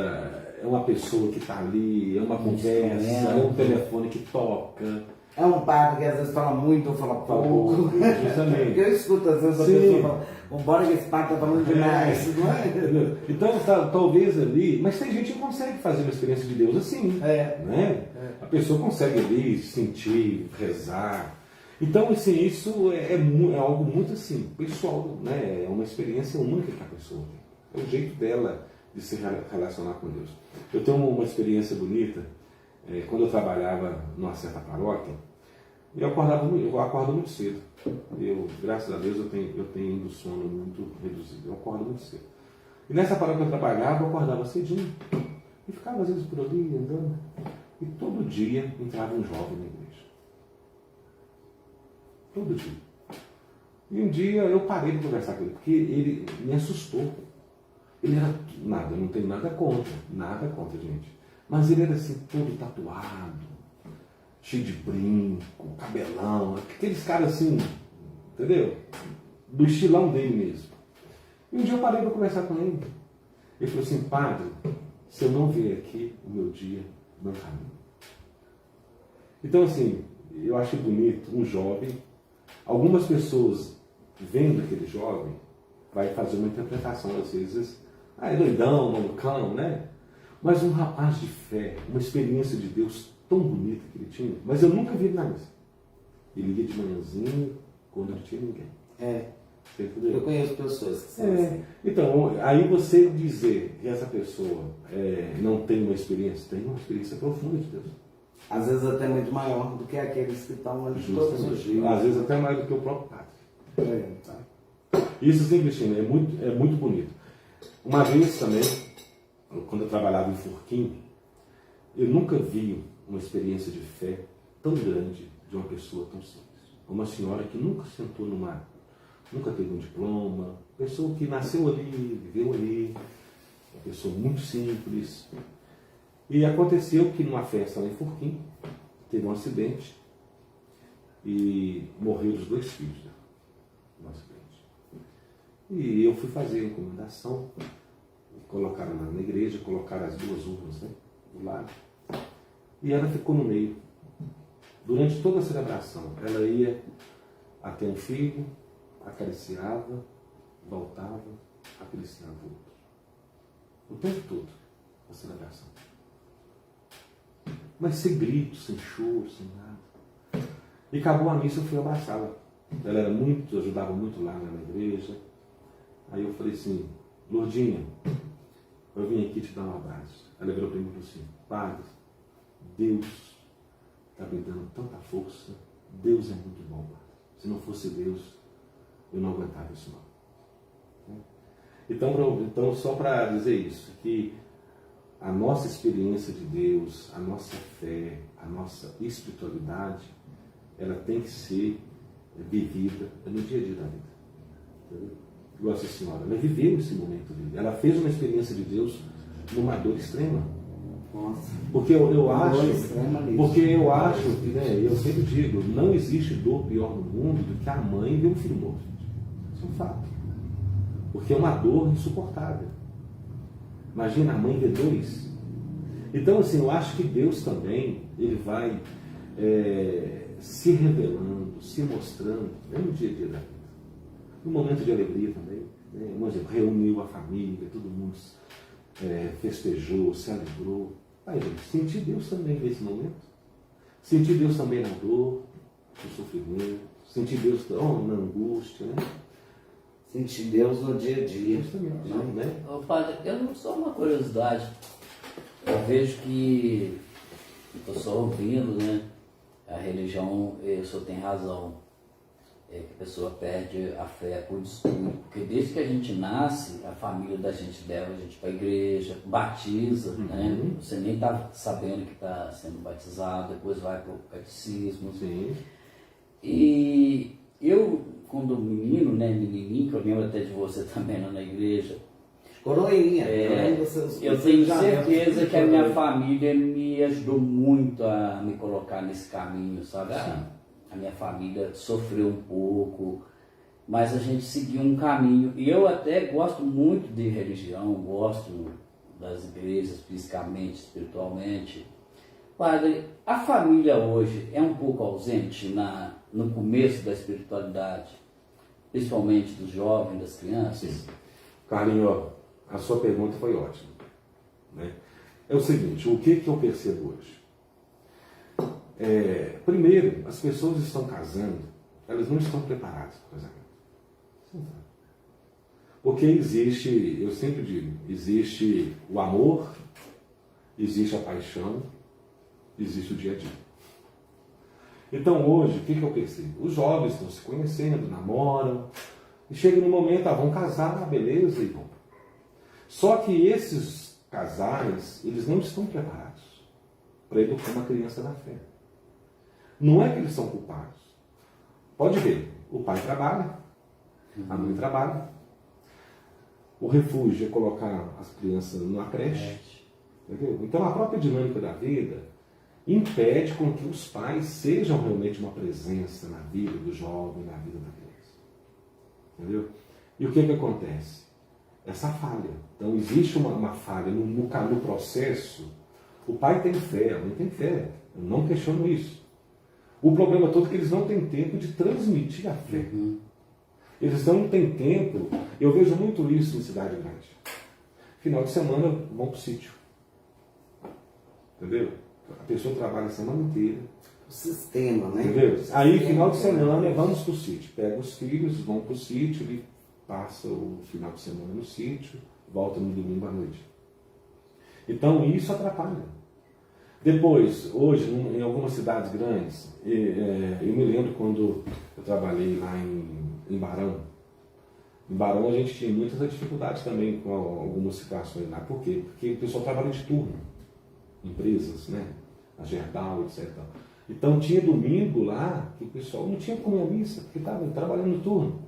Speaker 1: é uma pessoa que está ali, é uma conversa, é um telefone que toca.
Speaker 2: É um padre que às vezes fala muito ou fala pouco.
Speaker 1: Justamente.
Speaker 2: Porque eu escuto às vezes a
Speaker 1: Sim.
Speaker 2: pessoa falar, vambora que esse padre está falando demais, não é?
Speaker 1: Então, talvez ali, mas tem gente que consegue fazer uma experiência de Deus assim, né? A pessoa consegue ali sentir, rezar. Então, assim, isso é algo muito assim, pessoal, né? É uma experiência única que a pessoa tem. É o jeito dela de se relacionar com Deus. Eu tenho uma experiência bonita, quando eu trabalhava numa certa paróquia, eu acordo muito cedo. Graças a Deus, eu tenho um sono muito reduzido. Eu acordo muito cedo. E nessa paróquia que eu trabalhava, eu acordava cedinho. E ficava às vezes por ali, andando. E todo dia entrava um jovem na igreja. Todo dia. E um dia eu parei de conversar com ele, porque ele me assustou. Ele era nada, eu não tenho nada contra, gente. Mas ele era assim, todo tatuado, cheio de brinco, cabelão, aqueles caras assim, entendeu? Do estilão dele mesmo. E um dia eu parei para conversar com ele. Ele falou assim, padre, se eu não vier aqui, o meu dia não caminha. Então assim, eu acho bonito um jovem, algumas pessoas vendo aquele jovem, vai fazer uma interpretação às vezes, é doidão, malucão, né? Mas um rapaz de fé, uma experiência de Deus tão bonita que ele tinha, mas eu nunca vi ele na missa. Ele ia de manhãzinho, quando não tinha ninguém. Você entendeu?
Speaker 2: Eu conheço pessoas que são assim.
Speaker 1: Então, aí você dizer que essa pessoa não tem uma experiência profunda de Deus.
Speaker 2: Às vezes até muito maior do que aqueles que estão ali todos os dias.
Speaker 1: Às vezes até mais do que o próprio padre. Isso sim, Cristina, é muito bonito. Uma vez também, quando eu trabalhava em Furquim, eu nunca vi uma experiência de fé tão grande de uma pessoa tão simples. Uma senhora que nunca sentou nunca teve um diploma, pessoa que nasceu ali, viveu ali, uma pessoa muito simples. E aconteceu que numa festa lá em Furquim, teve um acidente e morreu os 2 filhos no acidente. E eu fui fazer a encomendação, colocaram lá na igreja, colocaram as 2 urnas, né, do lado, e ela ficou no meio. Durante toda a celebração, ela ia até um filho, acariciava, voltava, acariciava o outro. O tempo todo, a celebração. Mas sem grito, sem choro, sem nada. E acabou a missa, eu fui abraçá-la. Ela ajudava muito lá na igreja. Aí eu falei assim, Lourdinha, eu vim aqui te dar um abraço. Ela virou para mim e falou assim, padre, Deus está me dando tanta força. Deus é muito bom, padre. Se não fosse Deus, eu não aguentava isso não. Então só para dizer isso, que a nossa experiência de Deus, a nossa fé, a nossa espiritualidade, ela tem que ser vivida no dia a dia da vida. Entendeu? Igual essa senhora, ela viveu esse momento de vida. Ela fez uma experiência de Deus numa dor extrema.
Speaker 2: Nossa.
Speaker 1: Porque eu acho que, né, eu sempre digo, não existe dor pior no mundo do que a mãe ver um filho morto. Isso é um fato. Porque é uma dor insuportável. Imagina a mãe ver 2. Então, assim, eu acho que Deus também, ele vai se revelando, se mostrando, no dia a dia da vida. No momento de alegria também. Né? Um exemplo, reuniu a família, todo mundo festejou, se alegrou. Aí, sentir Deus também nesse momento. Sentir Deus também na dor, no sofrimento. Sentir Deus na angústia, né?
Speaker 2: Sentir Deus no dia a dia.
Speaker 1: Deus também, né?
Speaker 3: Ô, padre, eu não sou uma curiosidade. Eu vejo que, estou só ouvindo, né? A religião, o senhor tem razão. Que a pessoa perde a fé por descuido. Porque desde que a gente nasce, a família da gente leva a gente para a igreja, batiza, né? Você nem está sabendo que está sendo batizado, depois vai para o catecismo.
Speaker 1: Sim.
Speaker 3: E eu, quando menino, né, menininho, que eu lembro até de você também lá na igreja,
Speaker 2: Coroinha.
Speaker 3: eu tenho certeza que a minha família me ajudou muito a me colocar nesse caminho, sabe? a minha família sofreu um pouco, mas a gente seguiu um caminho. E eu até gosto muito de religião, gosto das igrejas fisicamente, espiritualmente. Padre, a família hoje é um pouco ausente no começo da espiritualidade, principalmente dos jovens, das crianças?
Speaker 1: Sim. Carlinhos, a sua pergunta foi ótima. Né? É o seguinte, o que eu percebo hoje? Primeiro, as pessoas estão casando, elas não estão preparadas para o casamento. Porque existe, eu sempre digo, existe o amor, existe a paixão, existe o dia a dia. Então hoje, o que eu percebo? Os jovens estão se conhecendo, namoram, e chega no momento, vão casar, beleza, e vão. Só que esses casais, eles não estão preparados para educar uma criança na fé. Não é que eles são culpados. Pode ver, o pai trabalha, a mãe trabalha, o refúgio é colocar as crianças numa creche. Entendeu? Então a própria dinâmica da vida impede com que os pais sejam realmente uma presença na vida do jovem, na vida da criança. Entendeu? E o que acontece? Essa falha. Então existe uma falha no processo. O pai tem fé, a mãe tem fé. Eu não questiono isso. O problema todo é que eles não têm tempo de transmitir a fé. Eles não têm tempo. Eu vejo muito isso em cidade grande. Final de semana vão para o sítio. Entendeu? A pessoa trabalha a semana inteira.
Speaker 2: O sistema, né?
Speaker 1: Entendeu? Aí, final de semana, vamos para o sítio. Pega os filhos, vão para o sítio, ele passa o final de semana no sítio, volta no domingo à noite. Então, isso atrapalha. Depois, hoje, em algumas cidades grandes, eu me lembro quando eu trabalhei lá em Barão. Em Barão a gente tinha muitas dificuldades também com algumas situações lá. Por quê? Porque o pessoal trabalha de turno. Empresas, né? A Gerdau, etc. Então tinha domingo lá que o pessoal não tinha como ir à missa, porque estava trabalhando no turno.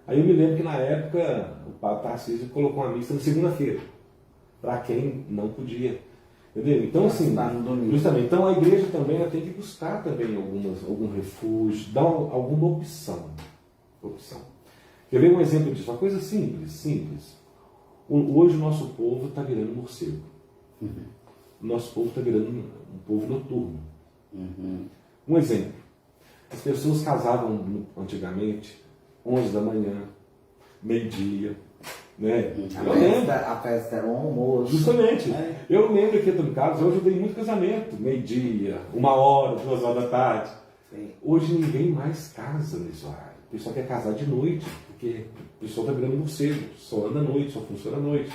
Speaker 1: Aí eu me lembro que na época o Padre Tarcísio colocou uma missa na segunda-feira, para quem não podia. Entendeu? Então, assim, justamente, então a igreja também ela tem que buscar também algum refúgio, dar alguma opção. Quer ver um exemplo disso? Uma coisa simples. Hoje o nosso povo está virando morcego. O nosso povo está virando um povo noturno. Um exemplo. As pessoas casavam antigamente 11 da manhã, meio-dia. Né?
Speaker 2: A festa era um almoço.
Speaker 1: Justamente. Eu lembro aqui em casa, eu ajudei muito casamento. Meio-dia, 1h, 2h da tarde.
Speaker 2: Sim.
Speaker 1: Hoje ninguém mais casa nesse horário. O pessoal quer casar de noite, porque o pessoal está virando morcego. Só anda à noite, só funciona à noite.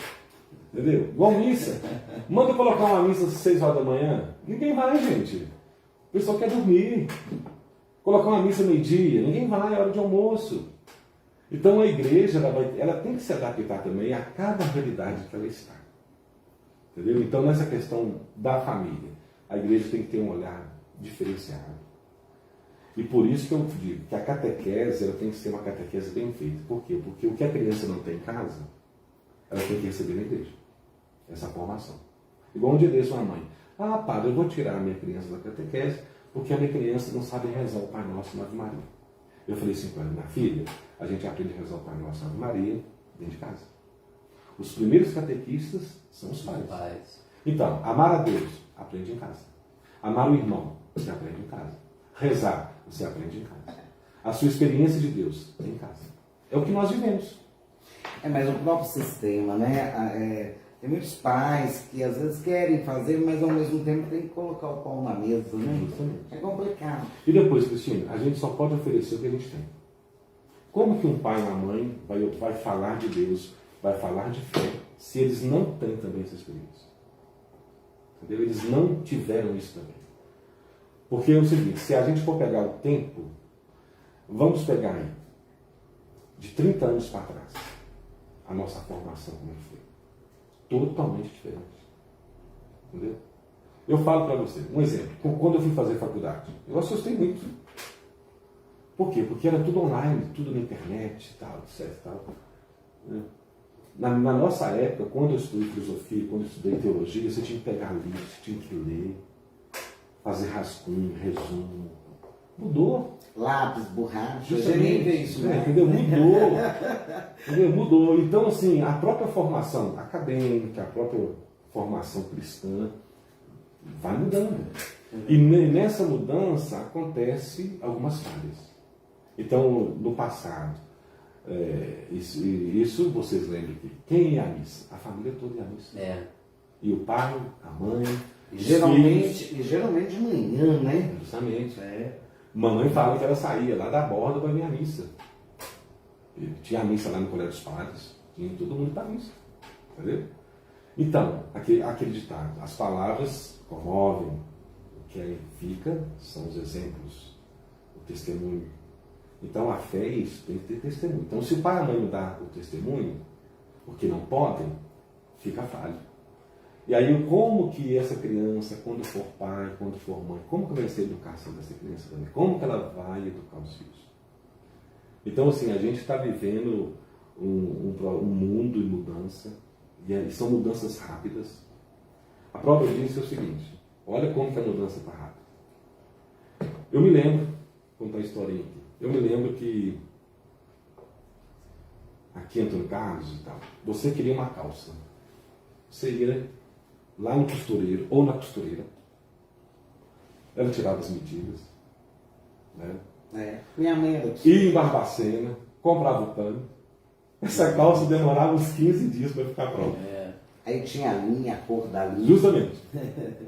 Speaker 1: Entendeu? Igual missa. Manda colocar uma missa às 6h da manhã. Ninguém vai, gente. O pessoal quer dormir. Colocar uma missa meio-dia. Ninguém vai, é hora de almoço. Então a igreja ela tem que se adaptar também a cada realidade que ela está. Entendeu? Então nessa questão da família, a igreja tem que ter um olhar diferenciado. E por isso que eu digo que a catequese ela tem que ser uma catequese bem feita. Por quê? Porque o que a criança não tem em casa, ela tem que receber na igreja. Essa formação. Igual um dia desse uma mãe. Padre, eu vou tirar a minha criança da catequese porque a minha criança não sabe rezar o Pai Nosso na Ave Maria. Eu falei assim para ela, minha filha, a gente aprende a rezar o Pai Nosso na Ave Maria dentro de casa. Os primeiros catequistas são os pais. Então, amar a Deus, aprende em casa. Amar o irmão, você aprende em casa. Rezar, você aprende em casa. A sua experiência de Deus é em casa. É o que nós vivemos.
Speaker 2: Mas o próprio sistema, né? Tem muitos pais que às vezes querem fazer, mas ao mesmo tempo tem que colocar o pão na mesa, né? É complicado.
Speaker 1: E depois, Cristina, a gente só pode oferecer o que a gente tem. Como que um pai e uma mãe vai falar de Deus, vai falar de fé, se eles não têm também essa experiência? Entendeu? Eles não tiveram isso também. Porque é o seguinte, se a gente for pegar o tempo, vamos pegar aí, de 30 anos para trás, a nossa formação como é que foi. Totalmente diferente. Entendeu? Eu falo para você, um exemplo, quando eu fui fazer faculdade, eu assustei muito. Por quê? Porque era tudo online, tudo na internet e tal, etc. Tal. Na nossa época, quando eu estudei filosofia, quando eu estudei teologia, você tinha que pegar livros, você tinha que ler, fazer rascunho, resumo. Mudou.
Speaker 2: Lápis, borracha, você
Speaker 1: Justamente,
Speaker 2: nem vê isso, né?
Speaker 1: entendeu? Mudou. Entendeu? Mudou. Então, assim, a própria formação acadêmica, a própria formação cristã vai mudando. E nessa mudança acontece algumas falhas. Então, no passado, isso vocês lembram que quem ia à missa? A família toda ia à missa.
Speaker 3: É.
Speaker 1: E o pai, a mãe, os
Speaker 2: Geralmente,
Speaker 1: filhos.
Speaker 2: e geralmente de manhã, né?
Speaker 1: Justamente. Mamãe fala que ela saía lá da borda para vir à missa. E tinha a missa lá no Colégio dos Padres, tinha todo mundo para a missa. Entendeu? Então, aquele ditado, as palavras comovem, o que aí fica são os exemplos, o testemunho. Então a fé é isso, tem que ter testemunho. Então se o pai e a mãe não dão o testemunho, porque não podem, fica falho. E aí como que essa criança, quando for pai, quando for mãe, como que vai ser a educação dessa criança também? Como que ela vai educar os filhos? Então assim, a gente está vivendo um mundo em mudança, e são mudanças rápidas. A prova disso é o seguinte, olha como que a mudança está rápida. Eu me lembro, vou contar a historinha aqui. Eu me lembro que aqui em Antônio Carlos e tal, você queria uma calça. Você ia lá no costureiro ou na costureira. Ela tirava as medidas. Né?
Speaker 2: Minha mãe era assim.
Speaker 1: Ia em Barbacena, comprava o pano. Essa calça demorava uns 15 dias para ficar pronta.
Speaker 2: Aí tinha a linha, a cor da linha.
Speaker 1: Justamente.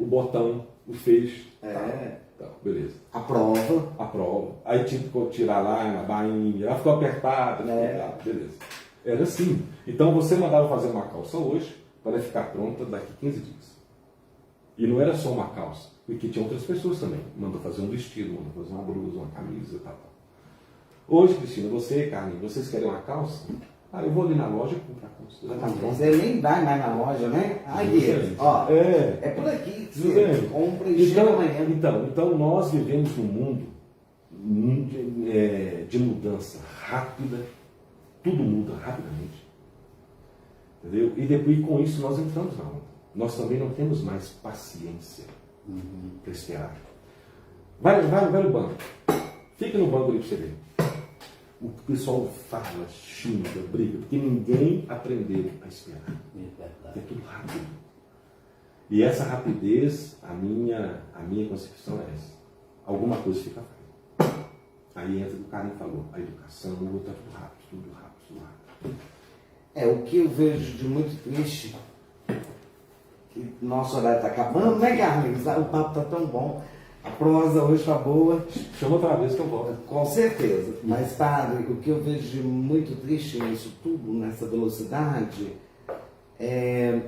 Speaker 1: O botão, o feixe. Tal, beleza.
Speaker 2: A prova.
Speaker 1: A prova. Aí tinha que tirar lá na bainha, ela ficou apertada, beleza. Era assim. Então você mandava fazer uma calça hoje para ficar pronta daqui 15 dias. E não era só uma calça, porque tinha outras pessoas também. Mandou fazer um vestido, mandou fazer uma blusa, uma camisa e tal. Hoje, Cristina, você, Carmen, vocês querem uma calça? Eu vou ali na loja e comprar a calça. Já tá pronta.
Speaker 2: Você nem vai mais na loja, né? Aí, ó, é por aqui que você compra e chega amanhã.
Speaker 1: Então nós vivemos num mundo de mudança rápida, tudo muda rapidamente. Entendeu? E depois com isso nós entramos na onda. Nós também não temos mais paciência para esperar. Vai no banco. Fica no banco ali para você ver. O pessoal fala, xinga, briga, porque ninguém aprendeu a esperar. É tudo rápido. E essa rapidez, a minha concepção é essa. Alguma coisa fica falha. Aí entra o que o Karen falou, a educação, está tudo rápido, tudo rápido, tudo rápido.
Speaker 2: O que eu vejo de muito triste, que nosso horário está acabando, né, Carlinhos? O papo está tão bom. A prosa hoje está boa.
Speaker 1: Chama outra vez que eu volto.
Speaker 2: Com certeza. Mas, padre, o que eu vejo de muito triste nisso tudo, nessa velocidade, é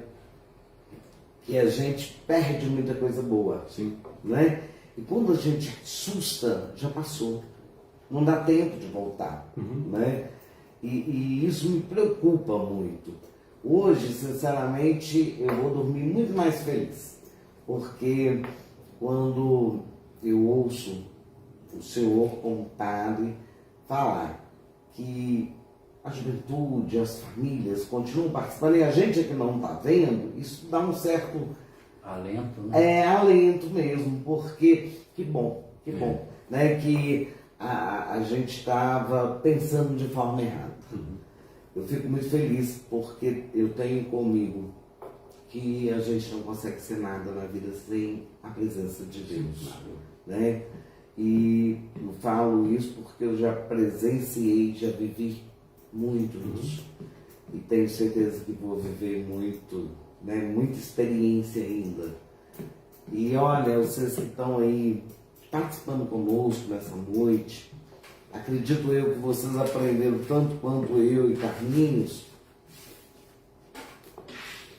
Speaker 2: que a gente perde muita coisa boa.
Speaker 1: Sim.
Speaker 2: Né? E quando a gente assusta, já passou. Não dá tempo de voltar. Né? E isso me preocupa muito. Hoje, sinceramente, eu vou dormir muito mais feliz. Porque quando eu ouço o senhor como padre falar que a juventude, as famílias continuam participando e a gente é que não está vendo, isso dá um certo
Speaker 3: alento, né?
Speaker 2: Alento mesmo, porque que bom, né? Que a gente estava pensando de forma errada. Eu fico muito feliz porque eu tenho comigo que a gente não consegue ser nada na vida sem a presença de Deus, né? E eu falo isso porque eu já presenciei, já vivi muito isso. E tenho certeza que vou viver muito, né? Muita experiência ainda. E olha, vocês que estão aí participando conosco nessa noite, acredito eu que vocês aprenderam tanto quanto eu e Carlinhos.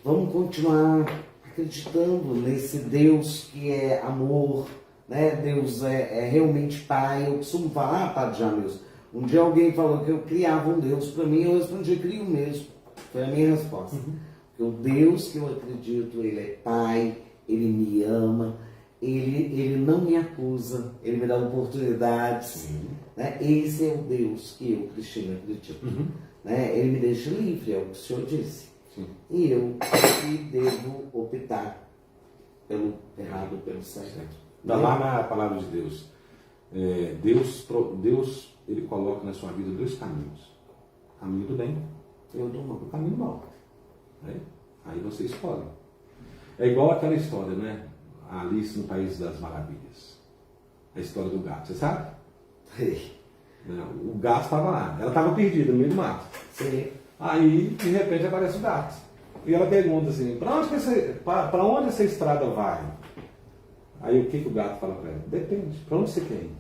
Speaker 2: Vamos continuar acreditando nesse Deus que é amor, né? Deus é realmente Pai. Eu costumo falar, Padre Jamilson, um dia alguém falou que eu criava um Deus para mim, eu respondi, crio mesmo. Foi a minha resposta. Porque o Deus que eu acredito, Ele é Pai, Ele me ama, Ele não me acusa, Ele me dá oportunidades. Né? Esse é o Deus que eu, Cristina, acredito. Né? Ele me deixa livre, é o que o Senhor disse. E eu que devo optar pelo errado ou pelo certo.
Speaker 1: Está lá na palavra de Deus. Deus ele coloca na sua vida dois caminhos. O caminho do bem e o caminho do mal. Né? Aí você escolhe. É igual aquela história, né? A Alice no País das Maravilhas. A história do gato, você sabe? O gato estava lá. Ela estava perdida no meio do mato.
Speaker 2: Sim.
Speaker 1: Aí, de repente, aparece o gato. E ela pergunta assim, para onde essa estrada vai? Aí o que o gato fala para ela? Depende, para onde você quer ir?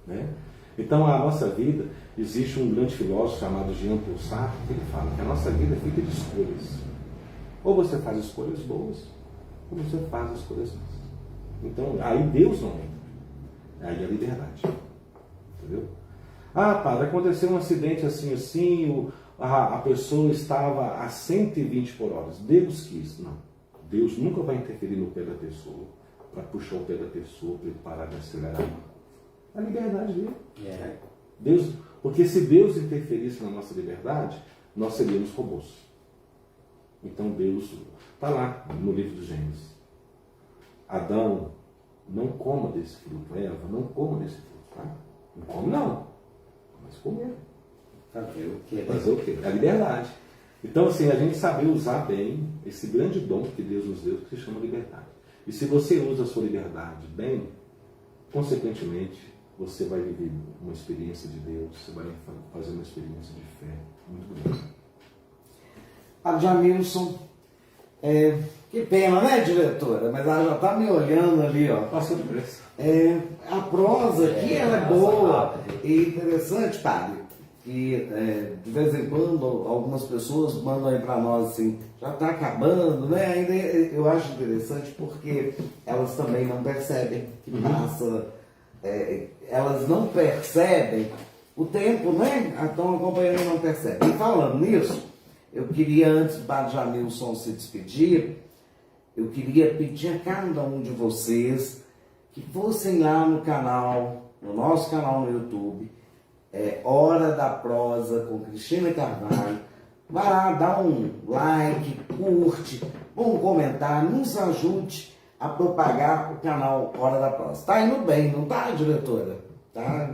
Speaker 1: Né? Então a nossa vida, existe um grande filósofo chamado Jean Paul Sartre, que ele fala que a nossa vida é feita de escolhas. Ou você faz escolhas boas, ou você faz escolhas más. Então aí Deus não entra. Aí é a liberdade. Entendeu? Ah, padre, aconteceu um acidente assim, a pessoa estava a 120 por hora. Deus quis. Não. Deus nunca vai interferir no pé da pessoa para puxar o pé da pessoa para ele parar de acelerar. A liberdade dele. Deus, porque se Deus interferisse na nossa liberdade, nós seríamos robôs. Então Deus está lá no livro do Gênesis. Adão, não coma desse fruto. Eva, não coma desse fruto. Tá? Não come não, mas comer.
Speaker 2: Fazer o quê?
Speaker 1: Fazer o quê? É a liberdade. Então, assim, a gente saber usar bem esse grande dom que Deus nos deu, que se chama liberdade. E se você usa a sua liberdade bem, consequentemente, você vai viver uma experiência de Deus, você vai fazer uma experiência de fé muito grande.
Speaker 2: Padre Jamilson, que pena, né, diretora? Mas ela já está me olhando ali, ó.
Speaker 1: Passou depressa.
Speaker 2: A prosa aqui ela é boa e interessante, padre. Que de vez em quando algumas pessoas mandam aí para nós assim, já está acabando, né? Ainda eu acho interessante porque elas também não percebem que passa, elas não percebem o tempo, né? Estão acompanhando e não percebem. E falando nisso, eu queria, antes do Padre Jamilson se despedir, eu queria pedir a cada um de vocês que fossem lá no canal, no nosso canal no YouTube, Hora da Prosa com Cristina Carvalho. Vai lá, dá um like, curte, um comentário, nos ajude a propagar o canal Hora da Prosa. Tá indo bem, não tá, diretora? Tá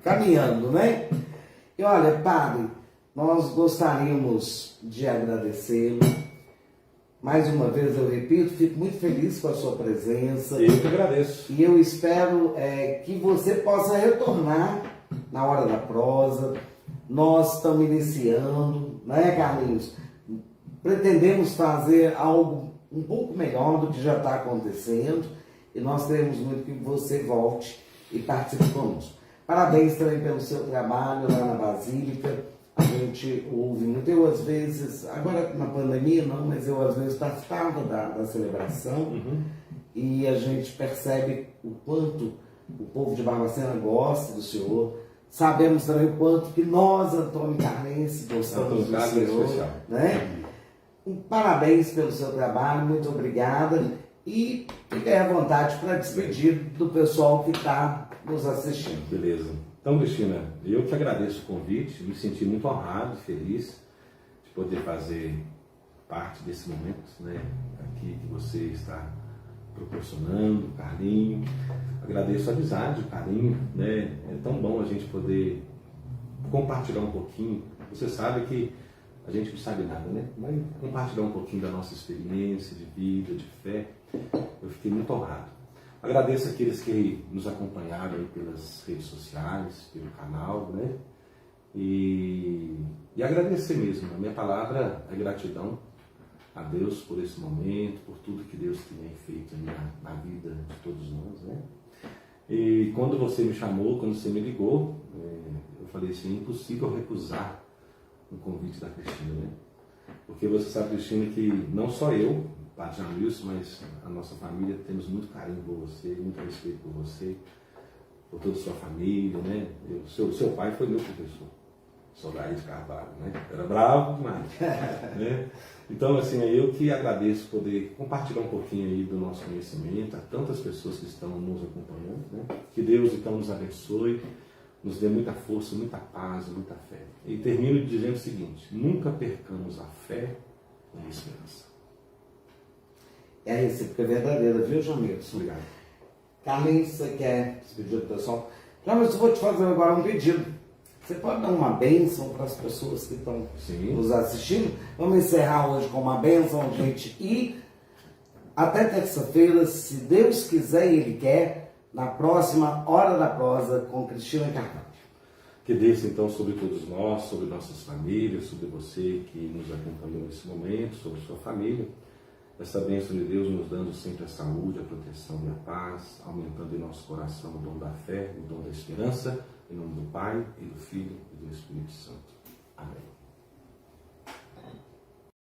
Speaker 2: caminhando, né? E olha, padre, nós gostaríamos de agradecê-lo. Mais uma vez eu repito, fico muito feliz com a sua presença.
Speaker 1: Eu que agradeço.
Speaker 2: E eu espero que você possa retornar na Hora da Prosa. Nós estamos iniciando, né, Carlinhos? Pretendemos fazer algo um pouco melhor do que já está acontecendo e nós queremos muito que você volte e participe conosco. Parabéns também pelo seu trabalho lá na Basílica. A gente ouve muito, eu às vezes, agora na pandemia não, mas eu às vezes participava da celebração e a gente percebe o quanto o povo de Barbacena gosta do senhor. Sabemos também o quanto que nós, Antônio Carlense, gostamos do senhor. Né? Parabéns pelo seu trabalho, muito obrigada. E fique à vontade para despedir do pessoal que está nos assistindo.
Speaker 1: Beleza. Então, Cristina, eu que agradeço o convite, me senti muito honrado e feliz de poder fazer parte desse momento, né, aqui que você está proporcionando, Carlinho. Agradeço a amizade, o carinho, né? É tão bom a gente poder compartilhar um pouquinho. Você sabe que a gente não sabe nada, né? Mas compartilhar um pouquinho da nossa experiência de vida, de fé, eu fiquei muito honrado. Agradeço aqueles que nos acompanharam aí pelas redes sociais, pelo canal, né? E agradecer mesmo. A minha palavra é gratidão a Deus por esse momento, por tudo que Deus tem feito na vida de todos nós, né? E quando você me chamou, quando você me ligou, eu falei assim, é impossível recusar o convite da Cristina, né? Porque você sabe, Cristina, que não só eu, Padre Jamilson, mas a nossa família, temos muito carinho por você, muito respeito por você, por toda a sua família, né? Seu pai foi meu professor, Soldado de Carvalho, né? Era bravo demais, né? Então, assim, é eu que agradeço poder compartilhar um pouquinho aí do nosso conhecimento a tantas pessoas que estão nos acompanhando, né? Que Deus, então, nos abençoe, nos dê muita força, muita paz, muita fé. E termino dizendo o seguinte, nunca percamos a fé e a esperança.
Speaker 2: É a recíproca verdadeira, viu, Jamilson?
Speaker 1: Obrigado.
Speaker 2: Carlinhos, você quer se pedir proteção? Não, mas eu vou te fazer agora um pedido. Você pode dar uma bênção para as pessoas que estão nos assistindo? Vamos encerrar hoje com uma bênção, gente. E até terça-feira, se Deus quiser e Ele quer, na próxima Hora da Prosa com Cristina Carvalho.
Speaker 1: Que desça então sobre todos nós, sobre nossas famílias, sobre você que nos acompanhou nesse momento, sobre sua família. Essa bênção de Deus nos dando sempre a saúde, a proteção e a paz, aumentando em nosso coração o dom da fé, o dom da esperança, em nome do Pai, e do Filho e do Espírito Santo. Amém.